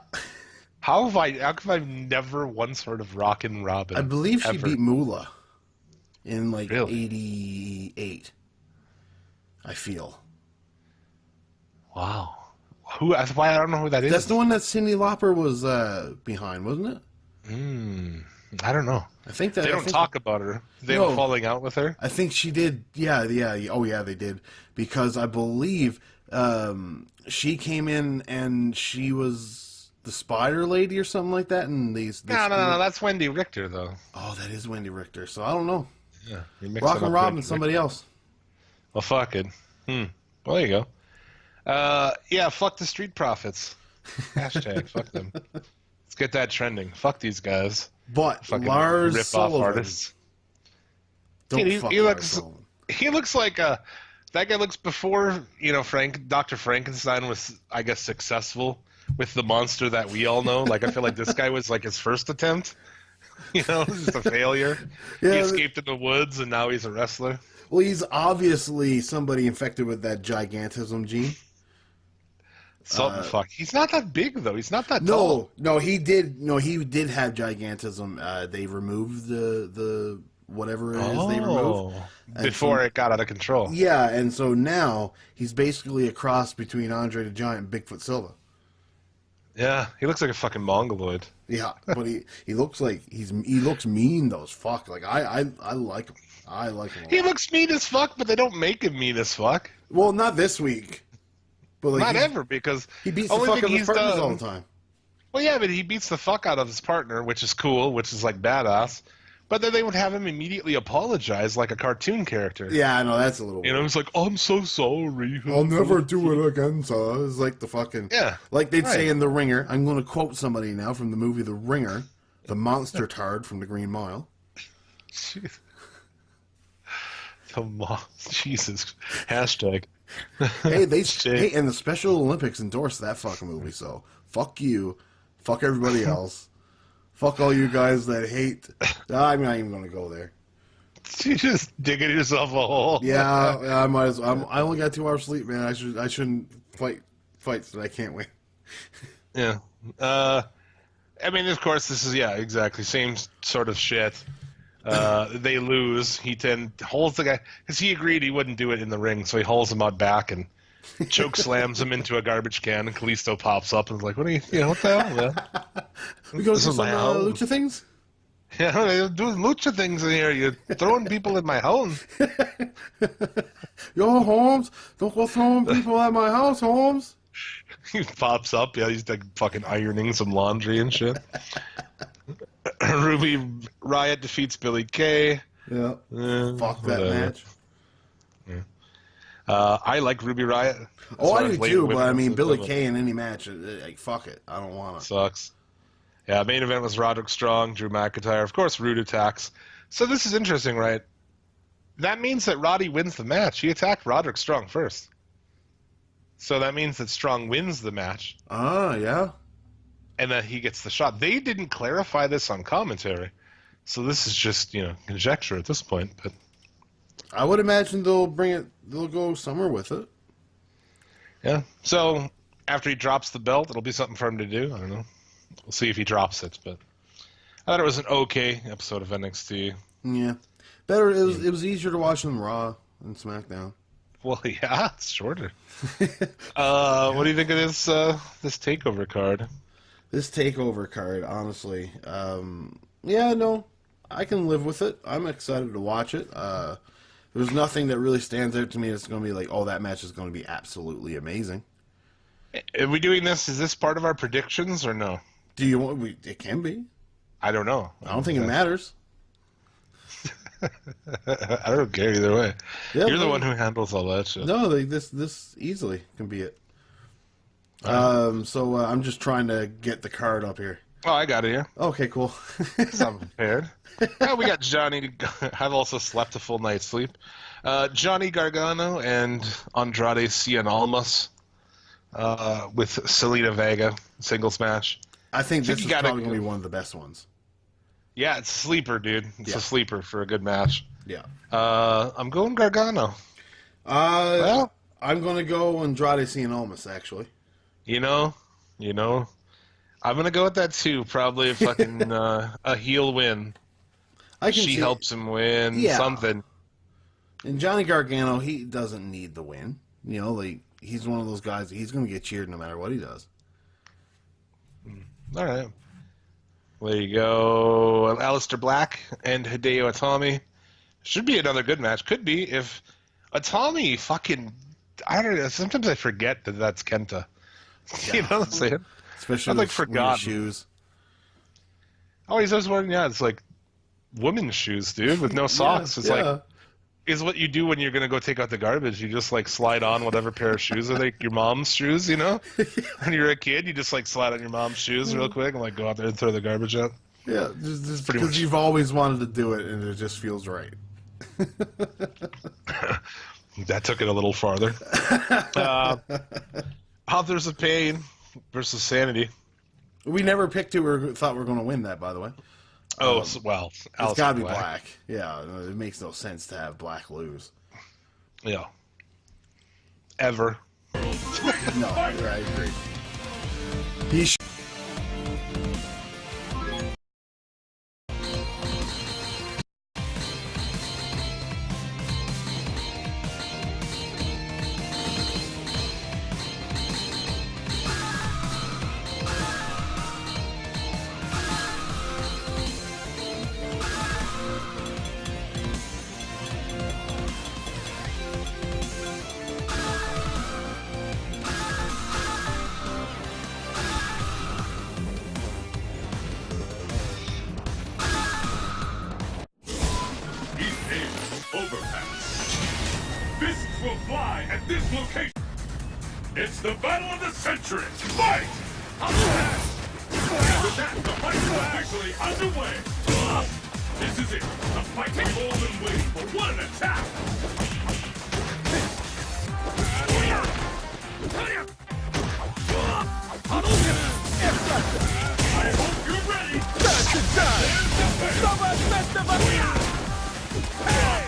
How come I've never once heard of Rockin' Robin? I believe she ever? beat Moolah in like Really? 88. I feel. Wow. That's why I don't know who that is. That's the one that Cyndi Lauper was behind, wasn't it? I don't know. I think that They don't talk about her. They have a falling out with her. I think she did. Yeah. Oh, yeah, they did. Because I believe she came in and she was the Spider Lady or something like that. And No. That's Wendy Richter, though. Oh, that is Wendy Richter. So I don't know. Yeah. You're Rockin' Robin, somebody else. Well, fuck it. Well, there you go. Yeah, fuck the Street Profits. Hashtag, fuck them. Let's get that trending. Fuck these guys. But Fucking Lars rip-off Sullivan. artists. Don't Dude, fuck he Lars looks. Sullivan. He looks like that guy looks before Dr. Frankenstein was, I guess, successful with the monster that we all know. Like, I feel like this guy was like his first attempt. Just a failure. Yeah, he escaped in the woods and now he's a wrestler. Well, he's obviously somebody infected with that gigantism gene. Fuck. He's not that big though. He's not that tall. No, he did. No, he did have gigantism. They removed the whatever it is they removed before it got out of control. Yeah, and so now he's basically a cross between Andre the Giant and Bigfoot Silva. Yeah, he looks like a fucking mongoloid. Yeah, but he looks like he looks mean though as fuck. Like I like him. I like him. He looks mean as fuck, but they don't make him mean as fuck. Well, not this week. But like not ever, because he beats the fuck out of his partners all the time. Well, yeah, but he beats the fuck out of his partner, which is cool, which is like badass. But then they would have him immediately apologize like a cartoon character. Yeah, I know, that's a little weird. He's like, I'm so sorry. I'll never do it again, sir. It's like the fucking... Yeah. Like they'd say in The Ringer. I'm going to quote somebody now from the movie The Ringer. The monster tard from the Green Mile. Jesus. Hashtag. Hey, and the Special Olympics endorsed that fucking movie, so fuck you. Fuck everybody else. Fuck all you guys that hate... I'm not even going to go there. You just digging yourself a hole. Yeah, I might as well. I only got 2 hours sleep, man. I shouldn't fights that I can't win. Yeah. I mean, of course, this is, exactly. Same sort of shit. They lose. He then holds the guy, because he agreed he wouldn't do it in the ring, so he holds him out back and choke slams him into a garbage can, and Kalisto pops up and is like, what are you, what the hell, man? We go to some lucha things? Yeah, they're doing lucha things in here. You're throwing people in my home. Yo, Holmes, don't go throwing people at my house, Holmes. He pops up. Yeah, he's like fucking ironing some laundry and shit. Ruby Riott defeats Billy Kay. Yeah. Fuck that match. Yeah. I like Ruby Riott. Oh, I do too, but I mean, Billy Kay in any match, like, fuck it. I don't want it. Sucks. Yeah, main event was Roderick Strong, Drew McIntyre. Of course, Rude attacks. So this is interesting, right? That means that Roddy wins the match. He attacked Roderick Strong first. So that means that Strong wins the match. Ah, yeah. And that he gets the shot. They didn't clarify this on commentary. So this is just, conjecture at this point. But I would imagine they'll go somewhere with it. Yeah. So after he drops the belt, it'll be something for him to do. I don't know. We'll see if he drops it, but I thought it was an okay episode of NXT. Yeah. Better. It was easier to watch than Raw and SmackDown. Well, yeah, it's shorter. What do you think of this takeover card? This takeover card, honestly, yeah, no, I can live with it. I'm excited to watch it. There's nothing that really stands out to me that's going to be like, oh, that match is going to be absolutely amazing. Are we doing this? Is this part of our predictions or no? Do you want? It can be. I don't know. I don't think it matters. I don't care either way. Yeah, you're the one who handles all that shit. No, this easily can be it. So I'm just trying to get the card up here. Oh, I got it here. Okay, cool. I'm prepared. Yeah, we got Johnny. I've also slept a full night's sleep. Johnny Gargano and Andrade Cien Almas with Selena Vega singles match. I think this is probably going to be one of the best ones. Yeah, it's a sleeper, dude. It's a sleeper for a good match. Yeah. I'm going Gargano. Well, I'm going to go Andrade Cien Almas, actually. You know, I'm going to go with that too. Probably a fucking a heel win. She helps him win something. And Johnny Gargano, he doesn't need the win. You know, like, he's one of those guys, he's going to get cheered no matter what he does. All right. There you go. Aleister Black and Hideo Itami. Should be another good match. Could be if Itami fucking... I don't know. Sometimes I forget that that's Kenta. Yeah. You know what I'm saying? Especially I've, like, forgotten. Shoes. Oh, he's always wearing, it's like women's shoes, dude, with no socks. It's like... Is what you do when you're going to go take out the garbage. You just, like, slide on whatever pair of shoes are, like, your mom's shoes, you know? When you're a kid, you just, like, slide on your mom's shoes real quick and, like, go out there and throw the garbage out. Yeah, just because you've always wanted to do it and it just feels right. That took it a little farther. Authors of Pain versus Sanity. We never picked who we thought we were going to win that, by the way. Oh, well, it's got to be Black. Yeah, it makes no sense to have Black lose. Yeah. Ever. No, I agree. He should. Will fly at this location. It's the battle of the century. Fight! With that, the fight is officially underway. This is it. The fight we've all been waiting for. What an attack! I hope you're ready. That's the time. So much best of us. Hey!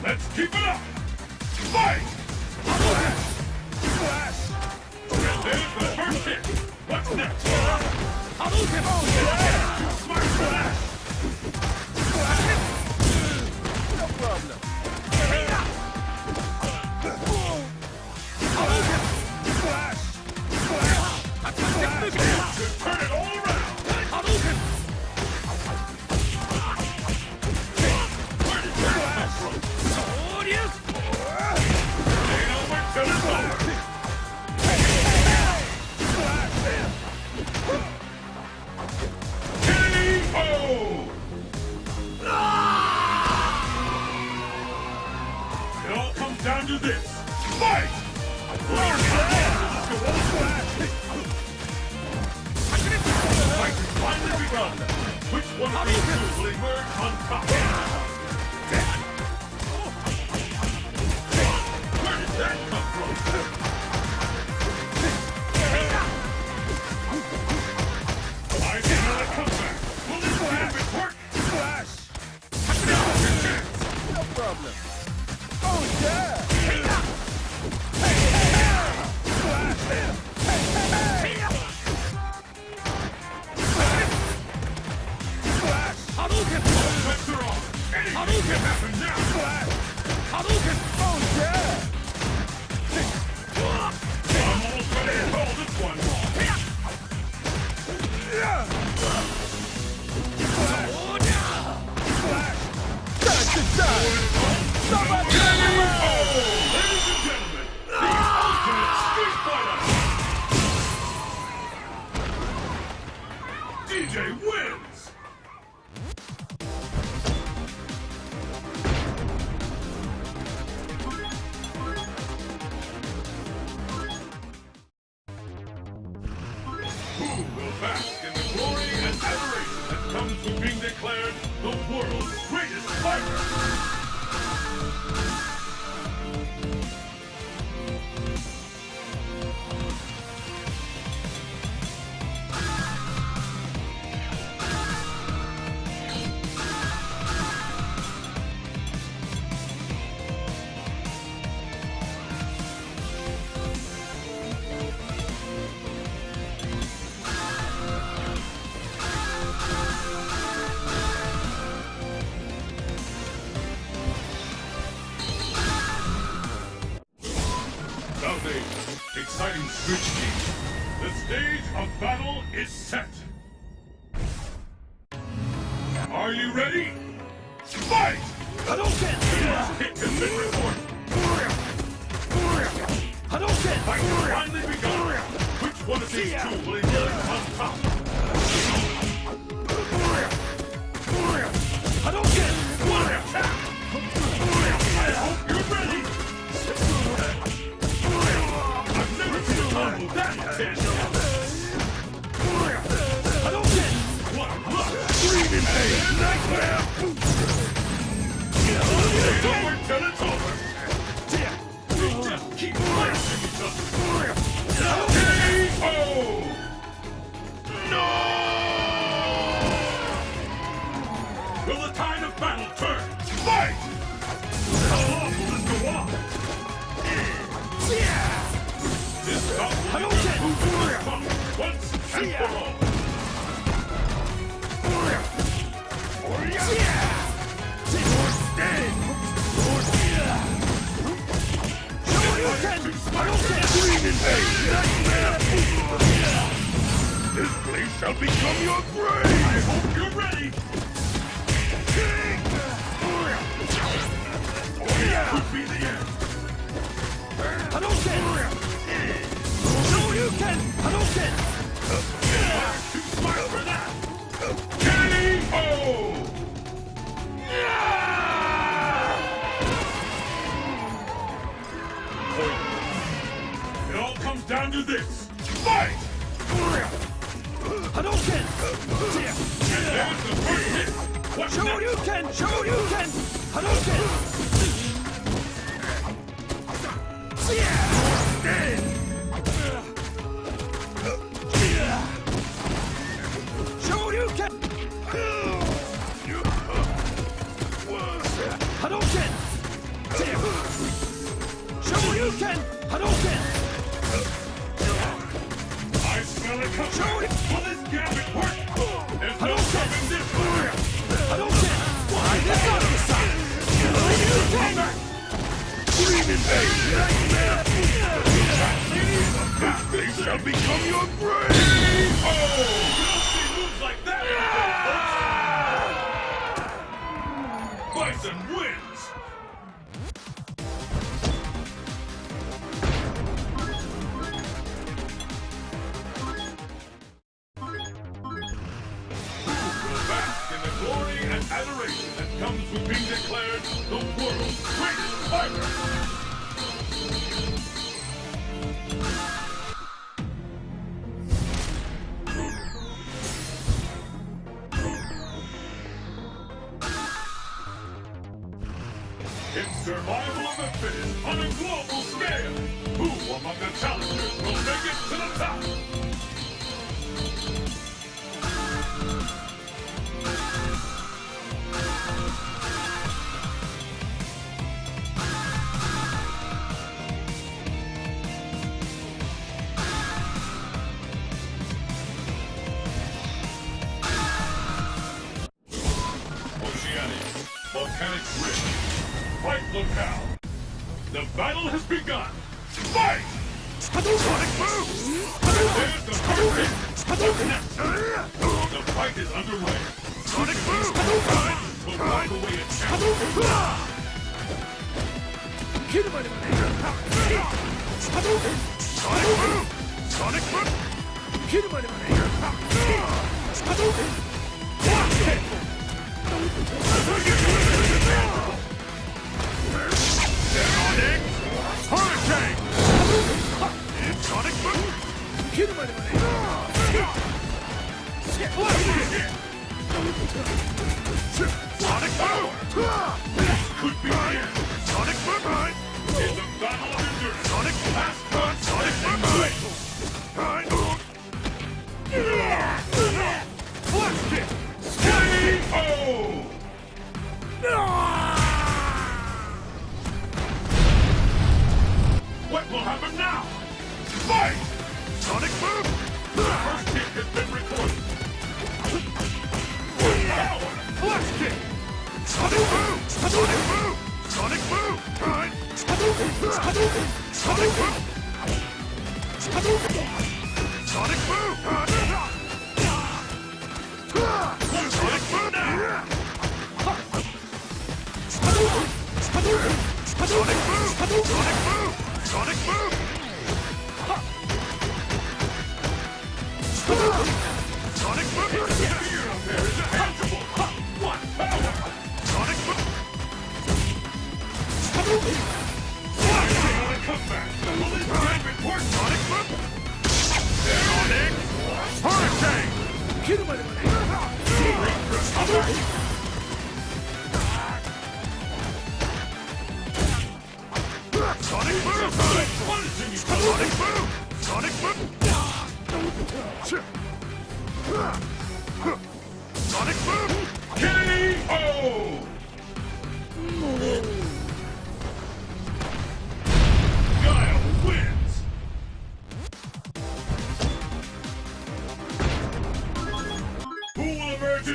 Let's keep it up! Fight! There's the first hit! What's next? Smart flash! No problem. Turn it all around! Where did that come from? It all comes down to this. Fight! The fight has finally begun. Which one of these two will emerge on top? Where did that come from? I see another comeback. Will this damage work? Flash! No problem. Oh, yeah! Bask in the glory and adoration that comes with being declared the world's greatest fighter. Exciting switch game. The stage of battle is set. Are you ready? Fight! Hadouken! Hit has been reported. Hadouken! Fight has finally begun. Which one of these two will emerge on top? Hadouken! One attack! I hope you're ready! I've never seen a combo that intense! Hadouken! What a rush! Screaming pain! Nightmare! Ain't over till it's over! We just keep blasting each other! K.O. No! Will the tide of battle turn? Fight! How long will this go on? This bout will be your proof of this fight, once and for all. This place shall become your grave! I hope you're ready! Could be the end! Hadouken! Shoryuken! Hadouken! Too smart for that! K.O. It all comes down to this. Fight! Hadouken! And there's the first hit. What's next? Shoryuken! Shoryuken! Hadouken! Shoryuken! Hadouken! Shoryuken! Hadouken! I smell it coming. Will this gambit work? There's no Hadouken! stopping this. Hadouken! Why this on this side? Come back. Screaming pain. This place shall become your grave. Oh! You don't see moves like that anymore, folks. Bison wins. Bask in the glory and adoration that comes with being declared the world's greatest fighter. It's survival of the fittest on a global scale. Who among the challengers will make it to the top? Oceanic, Volcanic Ridge, Fight Locale. The battle has begun. Fight! Hadouken! There's the first hit. What's next? The fight is underway. Sonic Boom! Will wipe away a champ. Kill my Hadouken! Sonic Boom! Sonic Boom! Kill my Hadouken! Sonic Hurricane! Sonic Boom! Kill my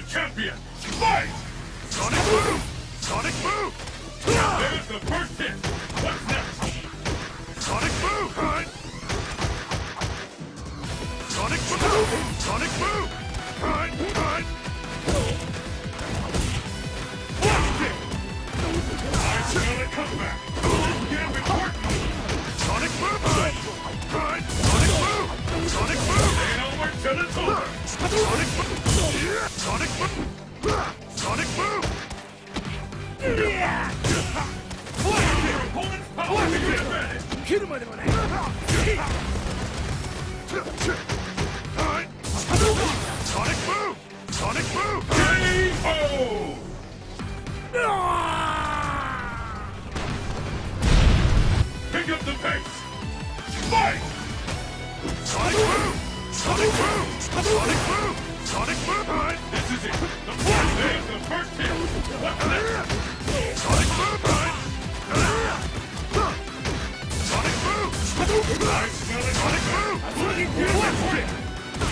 Champion, fight! Sonic Boom! Sonic Boom! There's the first hit. What's next? Sonic Boom! Sonic Boom! Sonic Boom! Blast it! I smell a comeback. Get important. Sonic Boom! Sonic Boom! Sonic Boom! Ain't over till it's over. Sonic Boom! Sonic Boom! Sonic Boom! Blast your opponent's power to your advantage! Sonic Boom! Sonic Boom! K.O. Pick up the pace! Fight! Sonic Boom! Sonic Boom! Sonic Boom! Sonic Boom! This is it! The first day of the first hit! What's next? Sonic Boom! Sonic Boom! I smell it! Sonic Boom! Blast kick!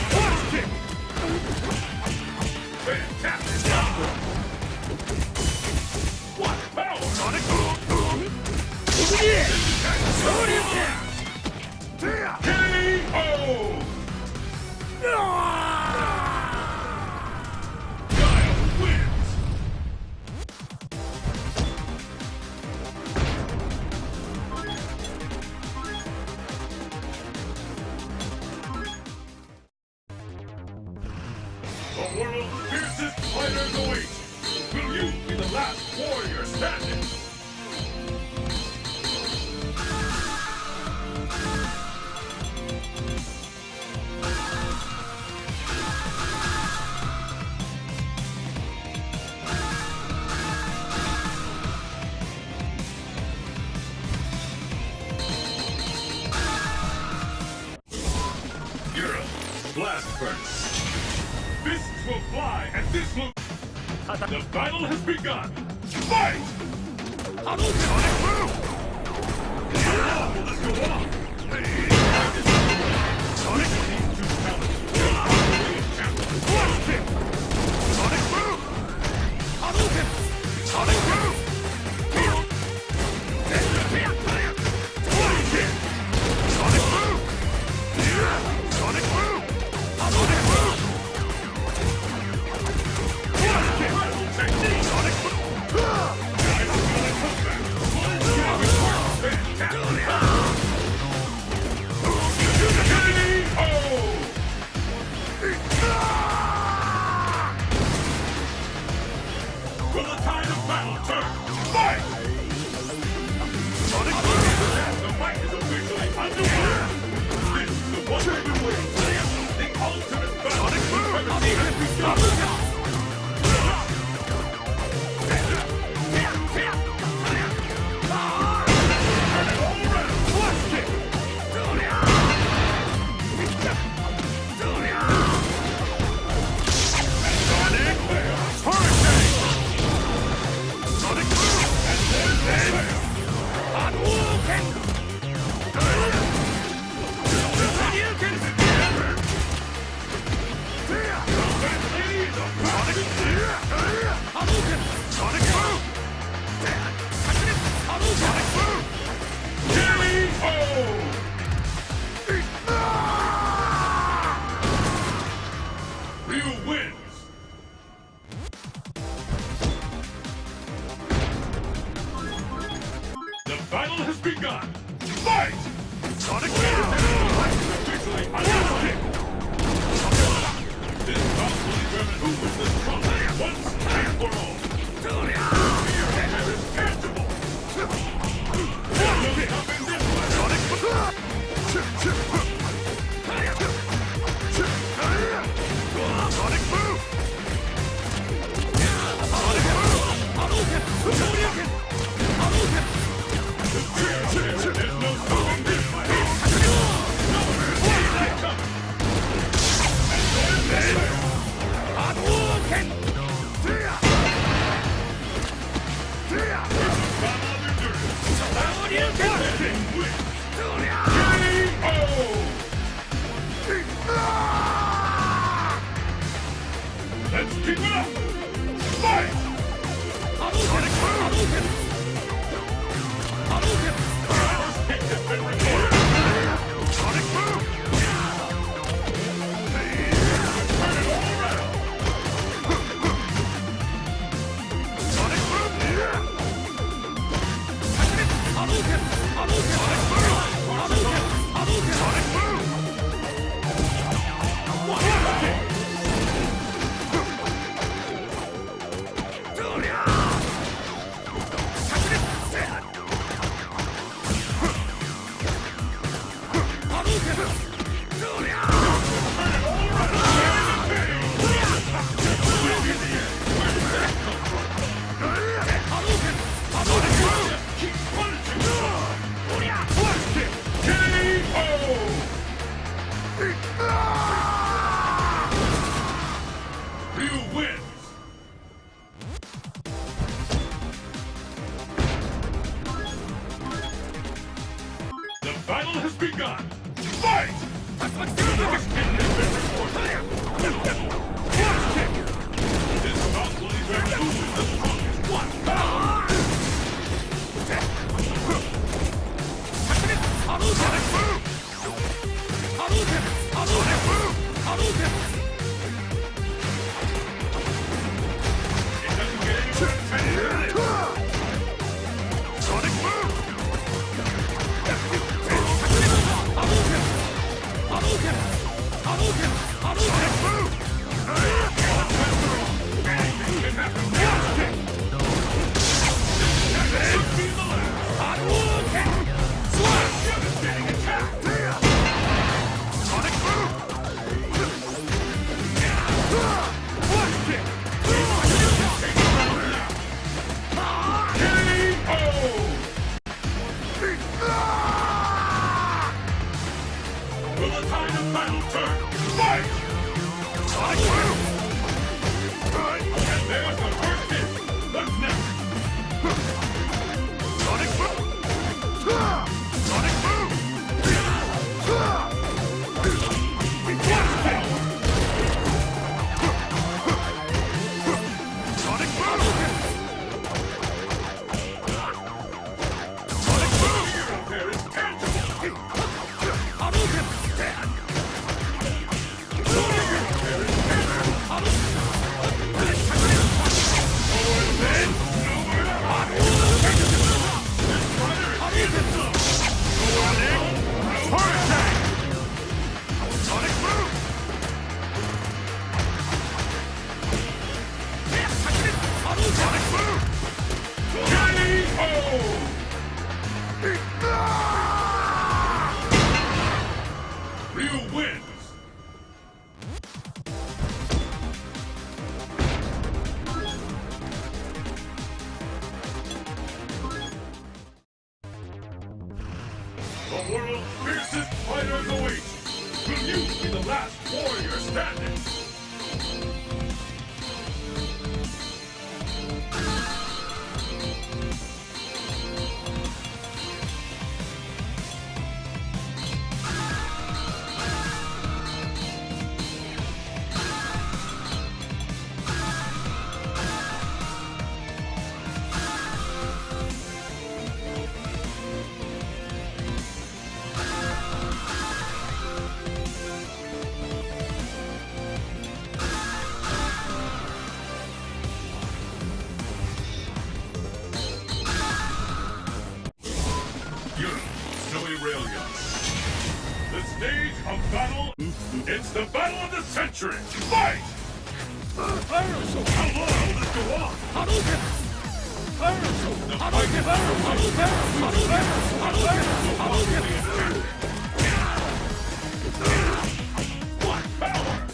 Blast kick! Fantastic! What power! Sonic Boom! K.O. The world's fiercest fighters await! Will you be the last warrior standing? You're a blast burst. Fists will fly, and this will... The battle has begun! Fight! Sonic Boom! Let's go on! Sonic needs to challenge. Blast kick! Sonic Boom! Sonic Boom! Blast kick! Sonic Boom! Sonic Boom! Sonic Boom! Technique! Sonic Boom! Guys, gonna come back! battle has begun! Fight! Sonic Boom! Officially unleashed! This bout will determine who is the strongest once and for all. Fear is tangible! Look up in this one! Sonic Boom! Sonic Boom! There's no stopping this fight! No one can see that coming! And there's the Hadouken! Let's keep it up! Fight! Sonic Boom! First hit has been recorded! Sonic Boom! Turn it all around! Sonic Boom! Sonic Boom! Ryu wins! The battle has begun! Fight! This bout will determine who is the strongest one! Sonic Boom! Sonic Boom! It doesn't get any more intense than this! Sonic Boom! Sonic Boom! Anything can happen! This could be the last! Devastating attack! Sonic Boom! Flash kick! KO! Will the tide of battle turn? Fight! Sonic Boom! And there's the first hit! What's next? Sonic Boom! Sonic Boom! Flash kick! Sonic Boom! Sonic Boom! There is tangible! Ryu wins! The world's fiercest fighters await! Will you be the last warrior standing? It's the battle of the century! Fight! How long will this go on? The fight is what power!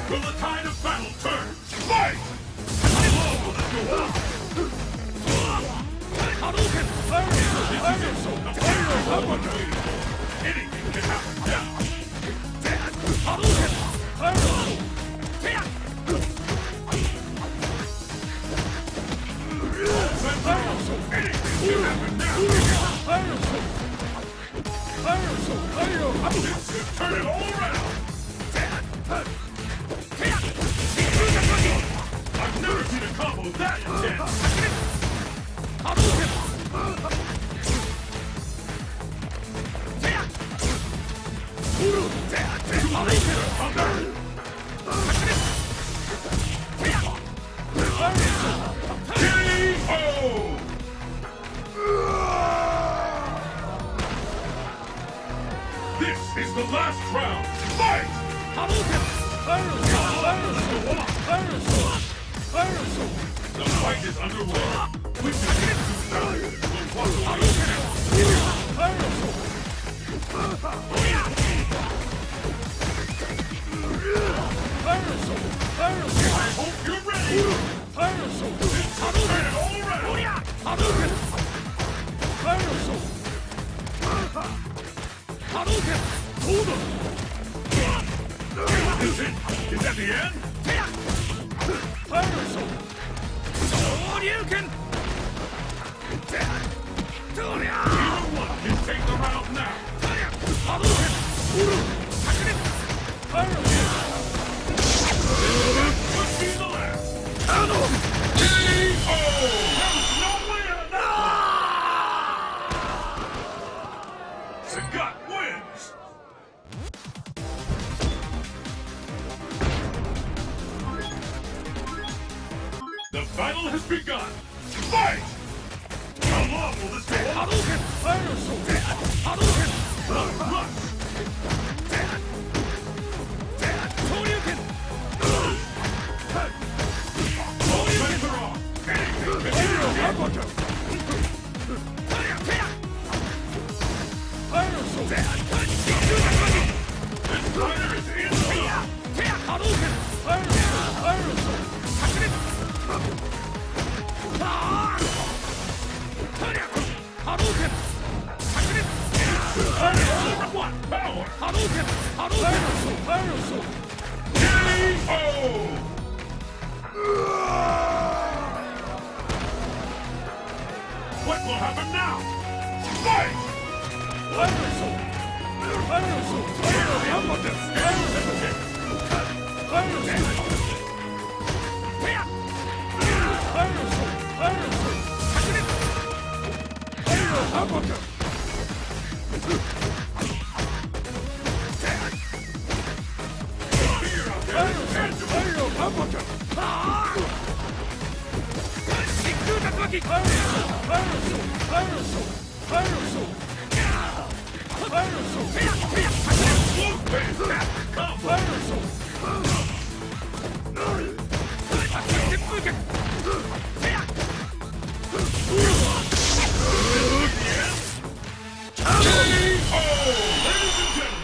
Will the tide of battle turn? Fight! How long will this go on? Anything can happen now. Anything can happen now. This could turn it all around. I've never seen a combo that intense! K.O. This is the last round! Fight! The fight is underway. We should get to now. We'll walk I hope you're ready. Turn it all around. Is that the end? Either one can take the round now. Could be the last. K.O. There's no winner in that one. Sagat wins. The battle has begun. Fight! How long will this go on? Rush! Offense are on. Anything can This fighter is in the zone. What power! K.O. What will happen now? Fight! Ladies and gentlemen,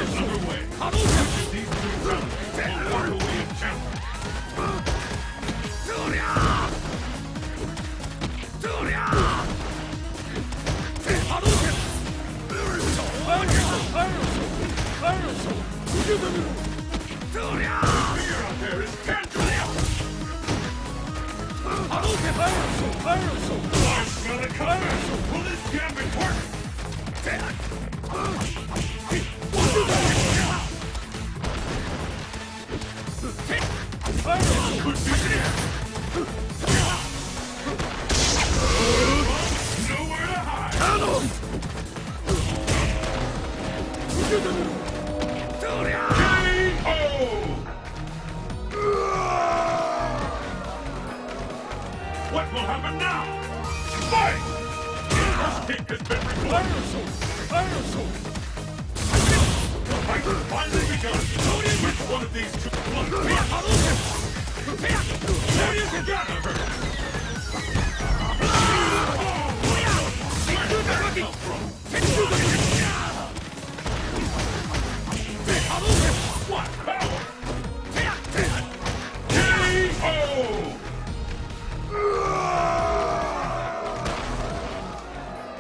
is underway. Which of these two rounds will walk away a champion? The fear out there is tangible. I smell a comeback. Will this gambit work? Could be the end. Nowhere to hide. What will happen now? Fight! First kick has been recorded. The fight has finally begun. Which one of these two will win? Together! Where did that come from? What power! K.O.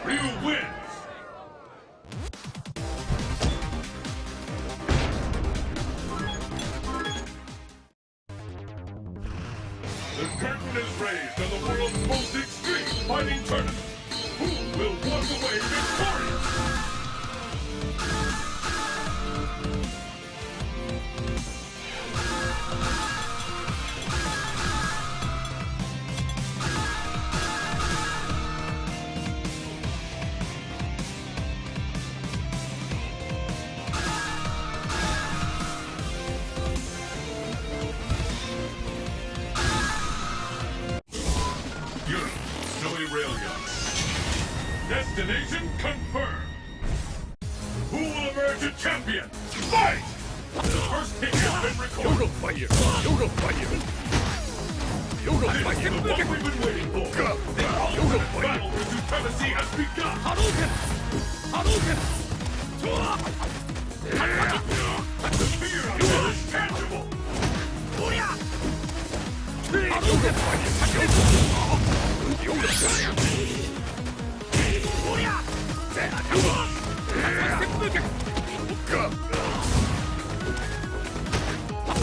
Ryu wins! The curtain is raised on the world's most extreme fighting tournament. Who will walk away victorious? Europe, snowy rail yard. Destination confirmed. Who will emerge a champion? Fight! The first kick has been recorded. This is the one we've been waiting for. The ultimate battle for supremacy has begun. The fear out there is tangible.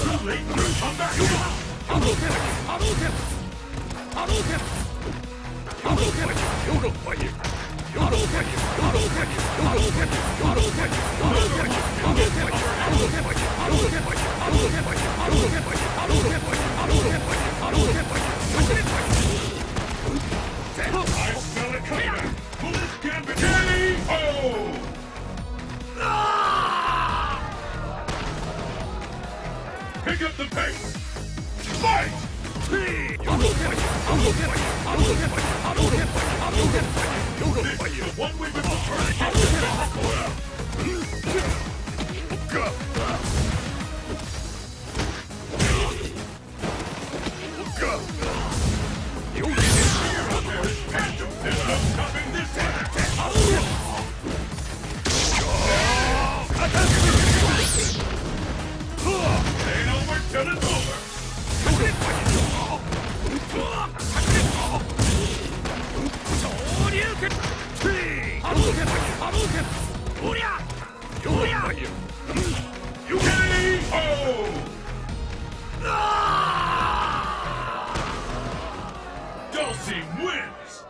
Too late for a comeback. I smell a comeback. Will this gambit K.O. Pick up the pace. Fight! This is the one we've been There's no stopping this Ain't over till it's over. Dulcie wins!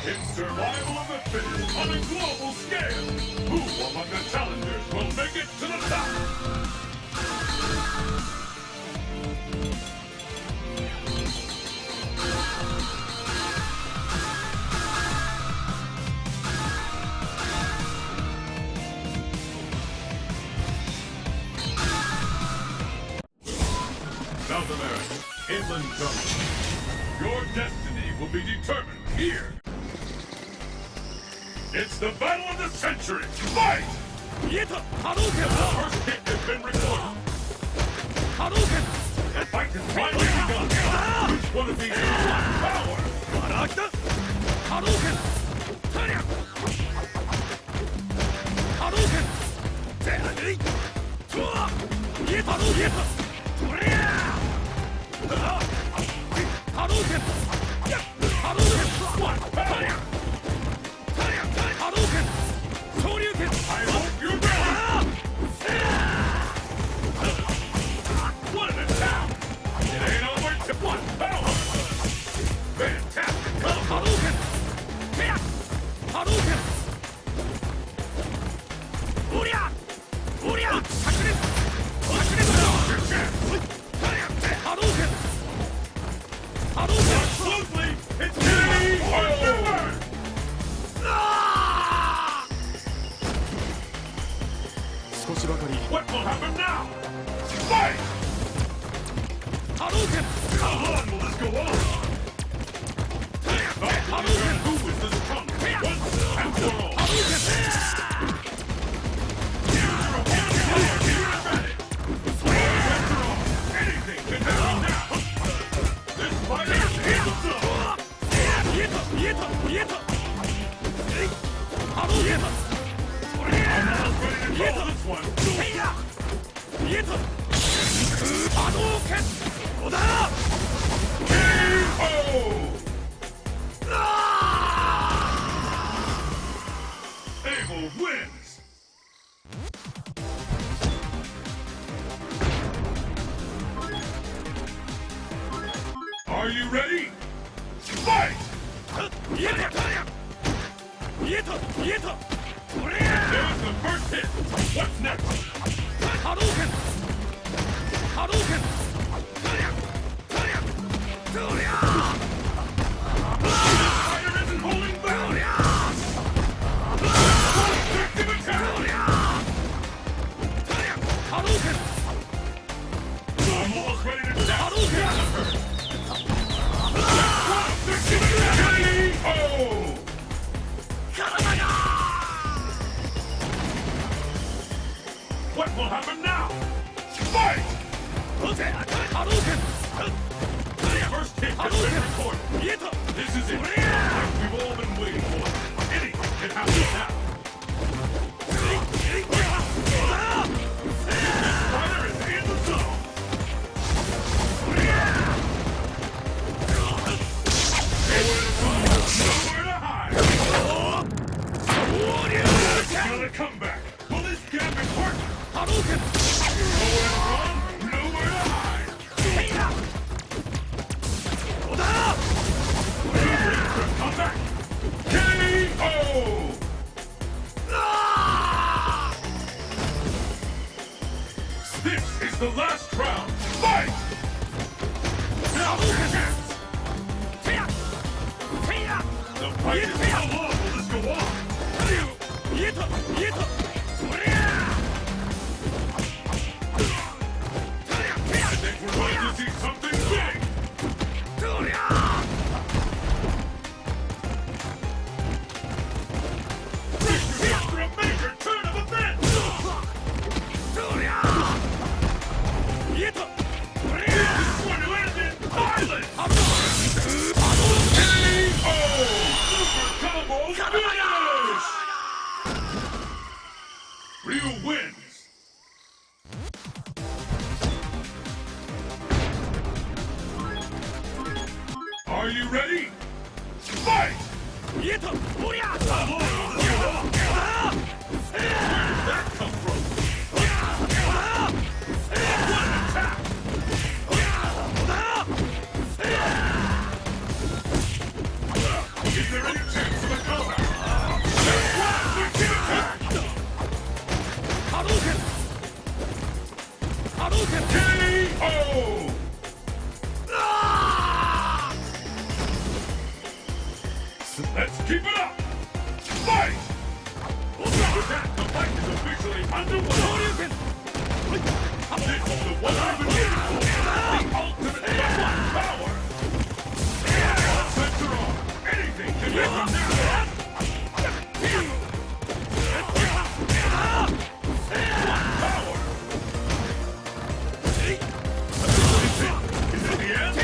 It's survival of the fittest on a global scale. Who among the challengers will make it to the top? South America, inland jungle. Your destiny will be determined here. It's the battle of the century! Fight! The first kick has been recorded. The fight has finally begun. One of these is one power! Barakta! Hadouken! Tarya! Hadouken! Zeragri! Tua! Yeta! Yeta! Torya! Hadouken! Hadouken! One! Tarya! Tarya! Hadouken! Shoryuken! I hope you're ready! What an attack! It ain't over to one power! Fantastic combo! Hadouken! Tarya! Hadouken! Urya! Urya! Sakure! Hadouken! Hadouken! Smoothly, it's KO! What will happen now? Fight! Hadouken! How long will this go on? Hadouken! Who is the strongest? Once and for all! Anything can happen now! This fighter is in the zone! Yeta! Yeta! Yeta! Hadouken! I'm almost ready to call this one! Heya! Yeta! Hadouken! Oda! KO! Abel wins! Are you ready? Fight! Yeta! Yeta! Yeta! There's the first hit! What's next? Hadouken! Hadouken! Fighter isn't holding back! Effective attack! Hadouken! I'm almost ready to tap Hadouken! effective attack! KO! What will happen now? Fight! Hadouken! First hit has been recorded. Yeta! This is it. Like we've all been waiting for. Anything can happen now. Fighter is in the zone. Nowhere to hide. It's gonna come back. Will this gambit work? Hadouken! Nowhere to run, nowhere to hide. Come back. KO! This is the last round. Fight! Now your chance. The fight is how long will this go on? Yeta! Yeta! I think we're going to see something big. Brace yourself for a major turn of events. Yeta! This is going to end in violence. KO! Super combo finish! Ryu wins. Are you ready? Fight! Yeta! Urya! How long will this go on? Where did that come from? What an attack! Is there any chance of a comeback? There's one wicked attack! Hadouken! Hadouken! KO! Let's keep it up! Fight! With that, the fight is officially underway! Shoryuken! This is the one I've been waiting for! The ultimate weapon power! All sets are on! Anything can happen now! Power! Is it the end?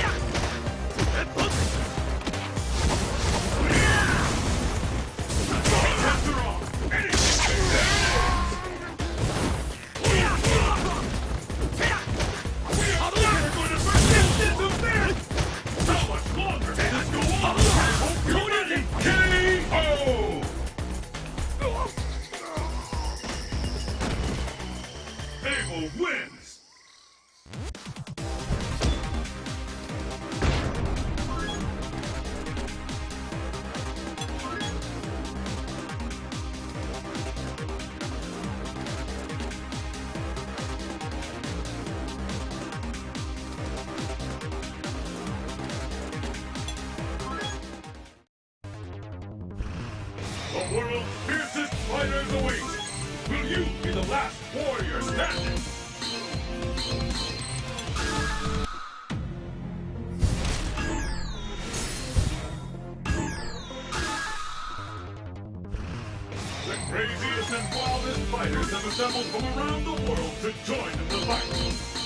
assembled from around the world to join in the fight.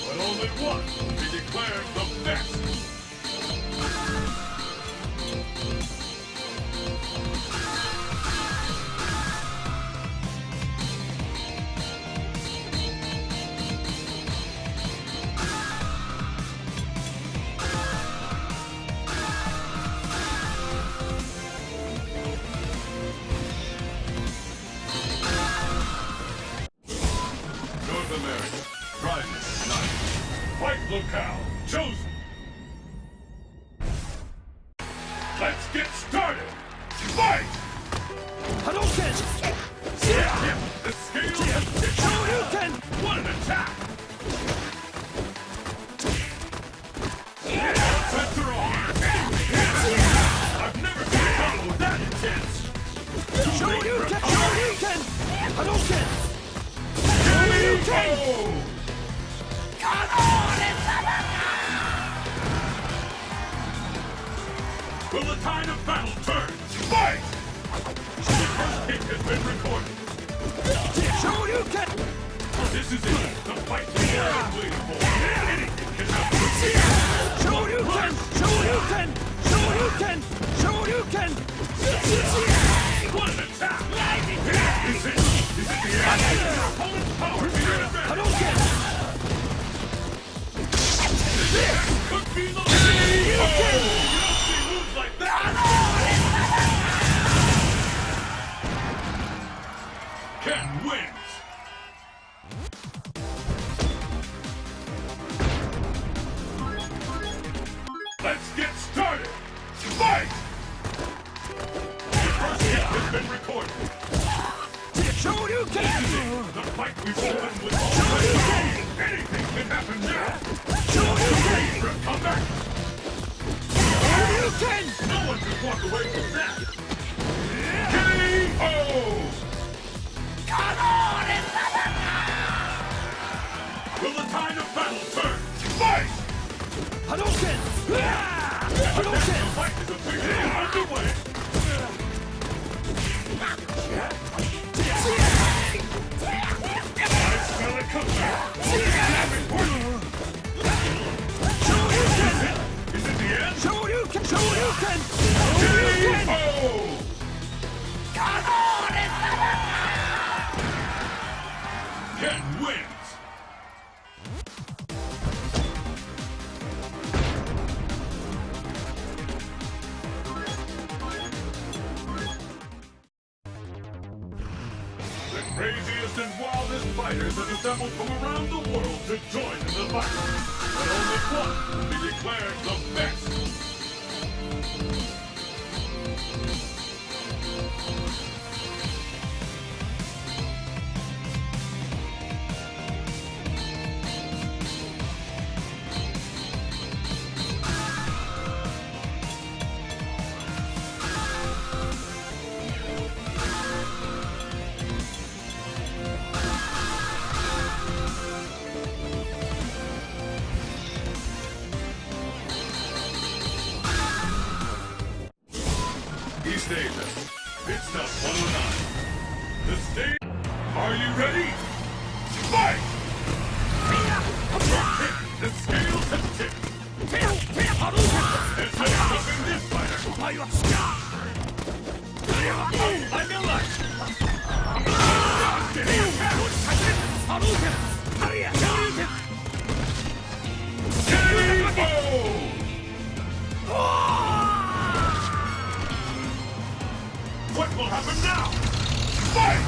But only one will be declared the best. North America, Private 9. Fight locale chosen. Let's get started. Fight! Hadouken! The scale has tipped. Shoryuken! What an attack! Sensor on. I've never seen a combo that intense. Shoryuken! Shoryuken! Hadouken! Oh! Will the tide of battle turn? Fight! The first kick has been recorded. Shoryuken! This is it. The fight we've all been waiting for. Anything can happen. Shoryuken! Shoryuken! Shoryuken! Shoryuken! What an attack! Is it the end? Your opponent's power to your advantage. Hadouken! This could be the lead. You don't see moves like that. Ken wins. Let's get started. Fight! The first hit has been recorded. Shoryuken! The fight we've all been with already. Anything can happen now. Shoryuken! For a comeback. Shoryuken! No one can walk away from that. K.O. Will the tide of battle turn? Fight! Hadouken! The Hadouken! fight is officially underway. I smell a comeback. Is it the end? Shoryuken! Shoryuken! Shoryuken! K.O. Ken wins. The craziest and wildest fighters have assembled from around the world to join in the fight. But only one will be declared the best. East Asia, Pit Stop 109. The stage. Are you ready? Fight! The scales have tipped. There's no stopping this fighter. Like a light. What will happen now? Fight!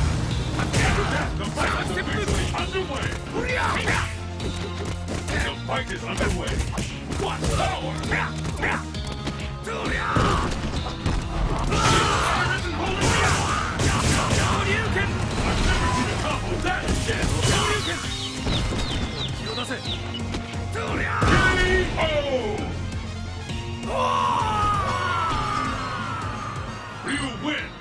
The fight is officially underway. The fight is underway. What power! I've never seen a combo that intense. K.O. Ryu wins.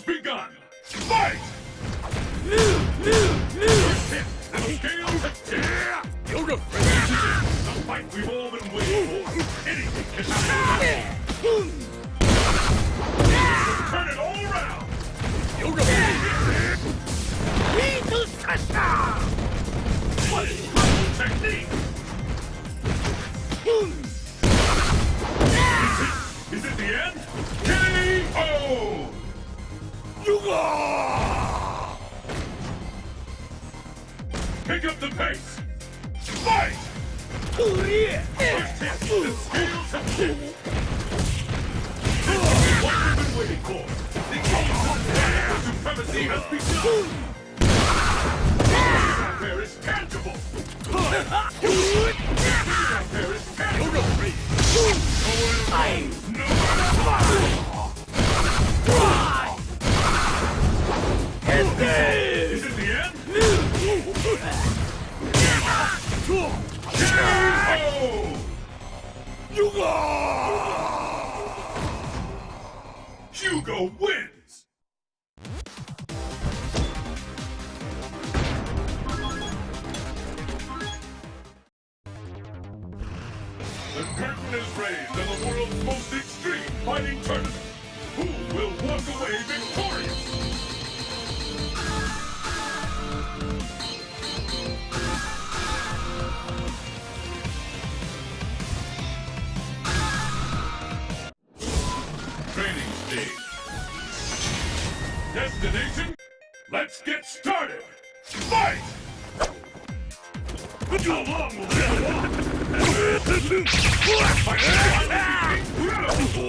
begun! Fight! First hit, the scales have tipped! Yoga! The fight we've all been waiting for! Anything can happen! Turn it all around! Yoga! What is purple technique? Is it the end? KO! Yoga! Pick up the pace! Fight! First hit, the scales have tipped! This is what we've been waiting for! The age of supremacy has begun! Out there is tangible! Out there is tangible! No Is it the end? Hugo wins! The curtain is raised on the world's most extreme fighting tournament. Who will walk away victorious? Training stage. Destination? Let's get started! Fight! How long will this go on?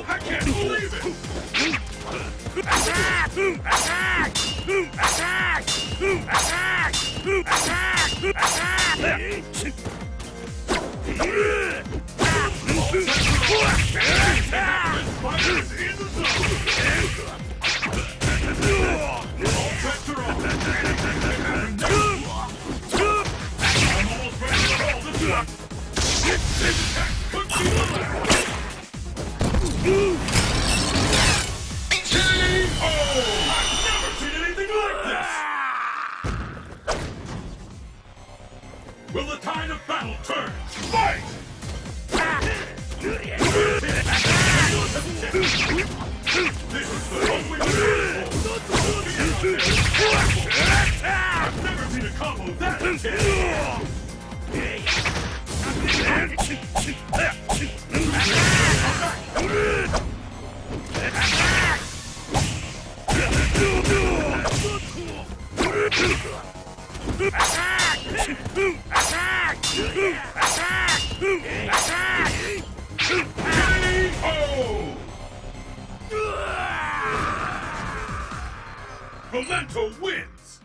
I can't believe it! Attack! Attack! Attack! Attack! Attack! This fight is in the zone! All bets are off! Anything can happen now! I'm almost ready to call this one! This attack could be the last! K.O. I've never seen anything like this! Will the tide of battle turn? Fight! This is the one we've been waiting for! I've never seen a combo that intense! Memento wins!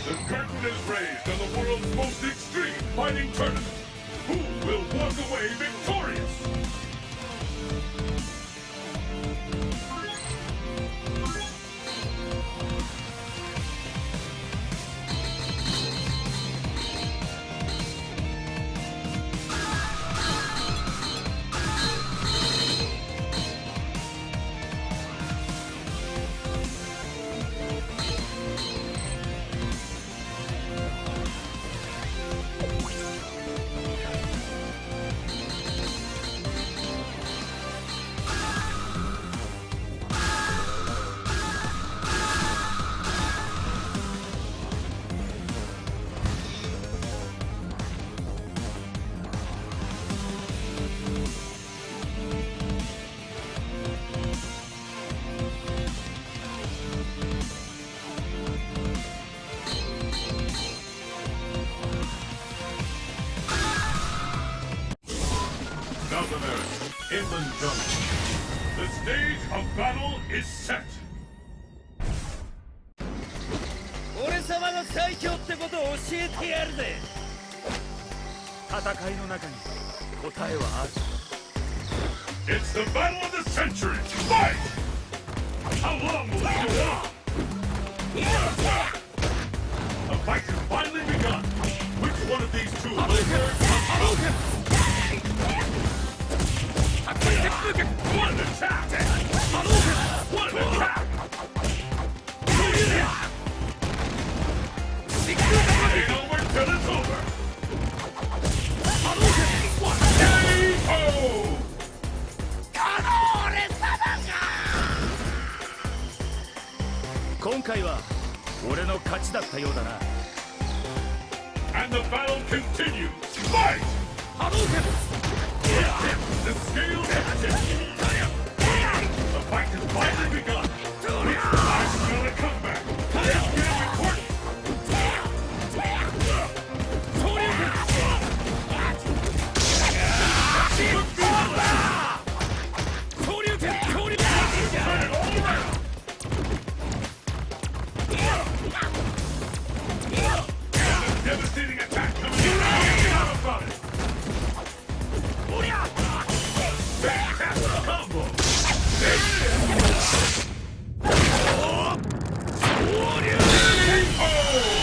The curtain is raised on the world's most extreme fighting tournament. Who will walk away victorious? Inland Jungle. The stage of battle is set. 俺様の最強ってことを教えてやるぜ。戦いの中に答えはある。It's the battle of the century. Fight! How long will it go on? A fight has finally begun. Which one of these two will emerge on top? One attack! One attack! Ain't over till it's over. KO! 今回は俺の勝ちだったようだな。And the battle continues. Fight! The scale has tipped. The fight has finally begun. It's time for the comeback. It's getting important. Turn it all around. Devastating attack coming in. How about it? Fantastic combo. There it is. Oh,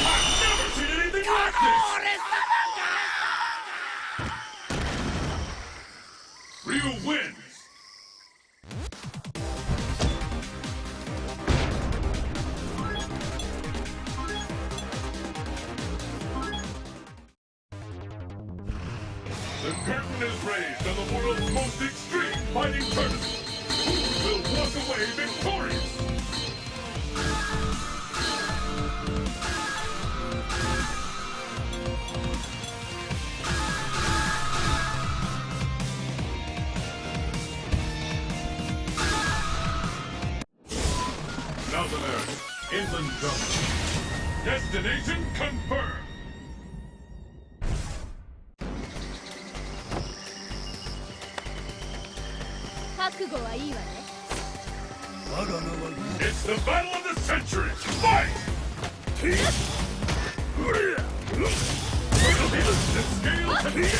I've never seen anything like this. Ryu wins. The curtain is raised on the world's most extreme fighting tournament. Who will walk away victorious? South America, Inland Jungle. Destination confirmed. 覚悟はいいわね。 It's the battle of the century. Fight! The scale has tipped.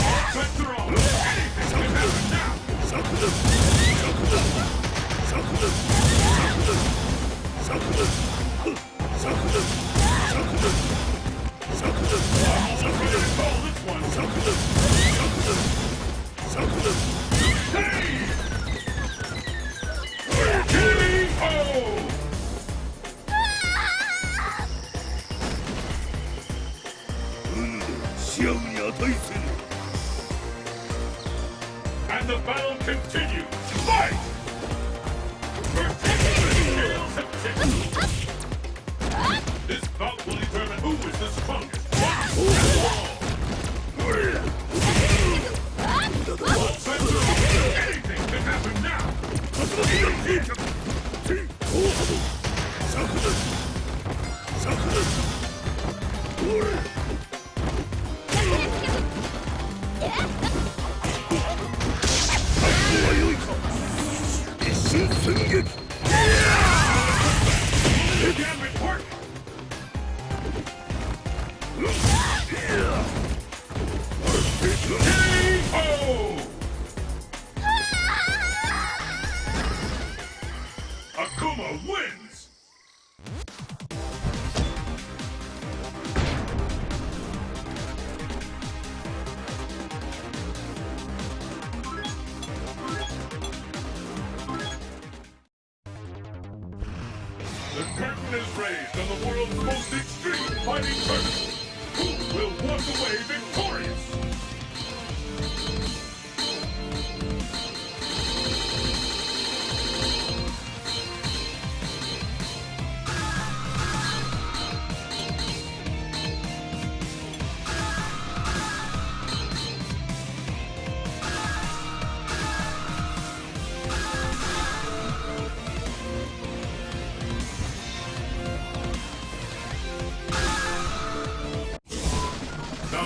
Offense are on. Anything can happen now. I'm ready to call this one. KO! And the battle continues. Fight! Scales have tipped. This bout will determine who is the strongest. Anything can happen now. Again report. KO! Akuma wins! The curtain is raised on the world's most extreme fighting tournament. Who will walk away victorious?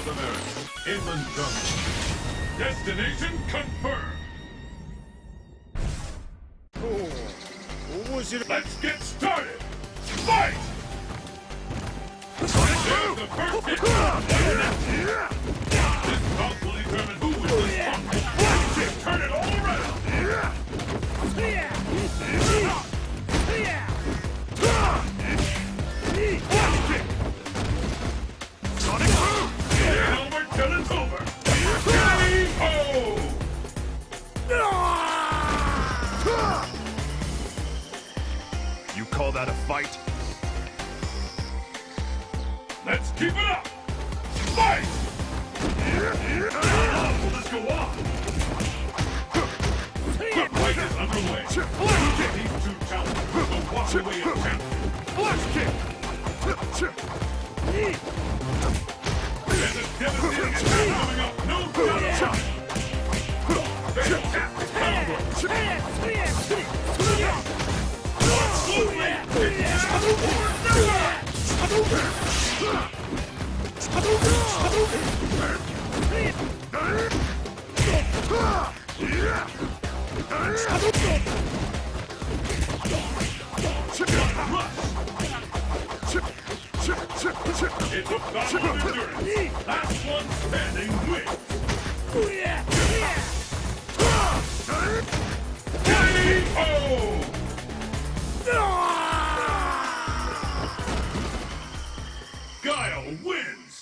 South America, Inland Jungle. Destination confirmed. Let's get started! Fight! Sonic Boom! The first hit! This bout will determine who is the strongest. Just turn it all around! Sonic Boom! Get it over till it's over! K.O. You call that a fight? Let's keep it up! Fight! Let's go on! The fight is underway. These two challengers will walk away as champions. Flash kick! There's a devastating attack coming up. No doubt about it. Fantastic power. It's a battle of endurance. Last one standing wins. K.O. Guile wins.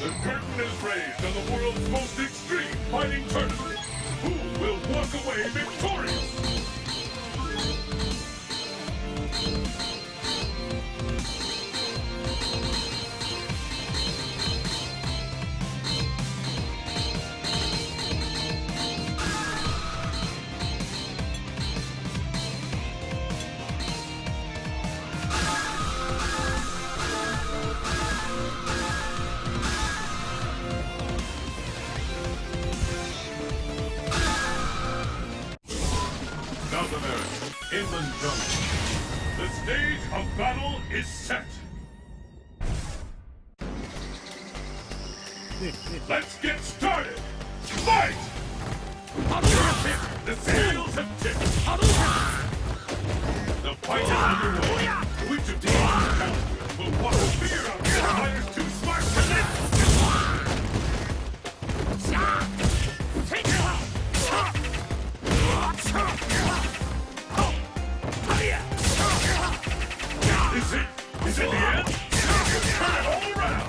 The curtain is raised on the world's most extreme fighting tournament. Who will walk away victorious? South America, Inland Jungle. The stage of battle is set. Let's get started. Fight! The scales have tipped. The fight is underway. Which of these challengers will walk the fear out of the fighters too smart for this? Is it the end? Turn it all around!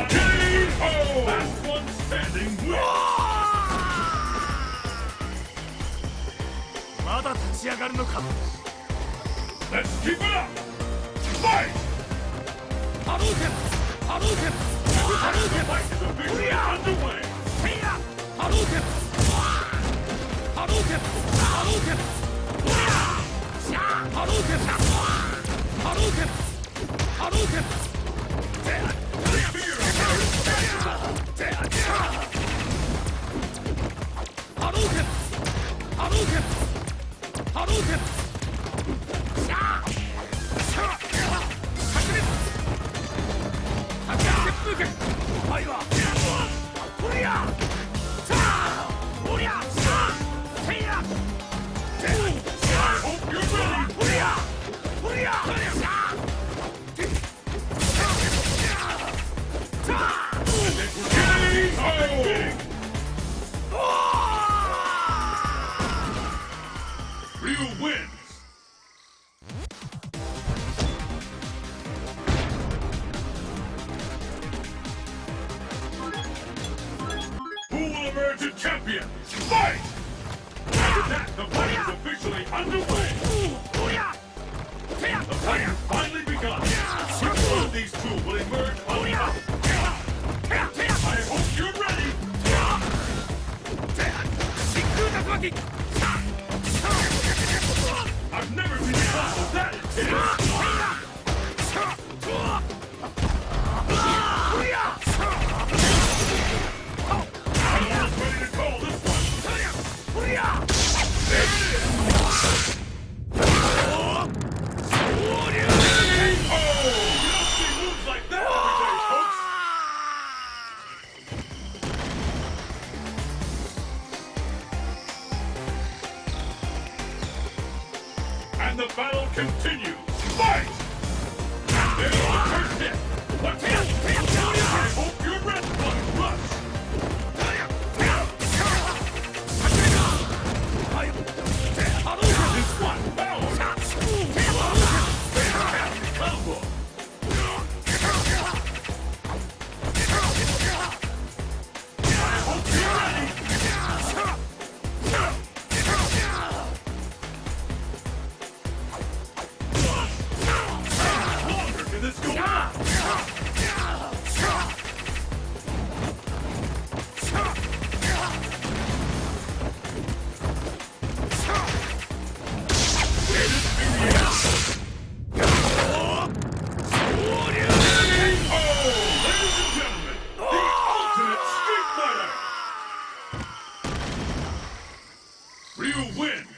K.O. Last one standing wins. まだ立ち上がるのか Let's keep it up! Fight! Hadouken! Hadouken! The fight is officially underway! Hadouken! Hadouken! Hadouken! Hadouken! Hadouken! Hadouken! The fear of Hadouken! Hadouken! Hadouken! hope you're ready! Ryu wins! Who will emerge a champion? Fight! After that, the fight is officially underway! And the battle continues. Fight! There's the first hit. What's it? I hope your red blood rush. This one power. Fantastic combo. I hope you're ready. How longer can this go on? Oh, ladies and gentlemen, the ultimate Street Fighter! Ryu wins!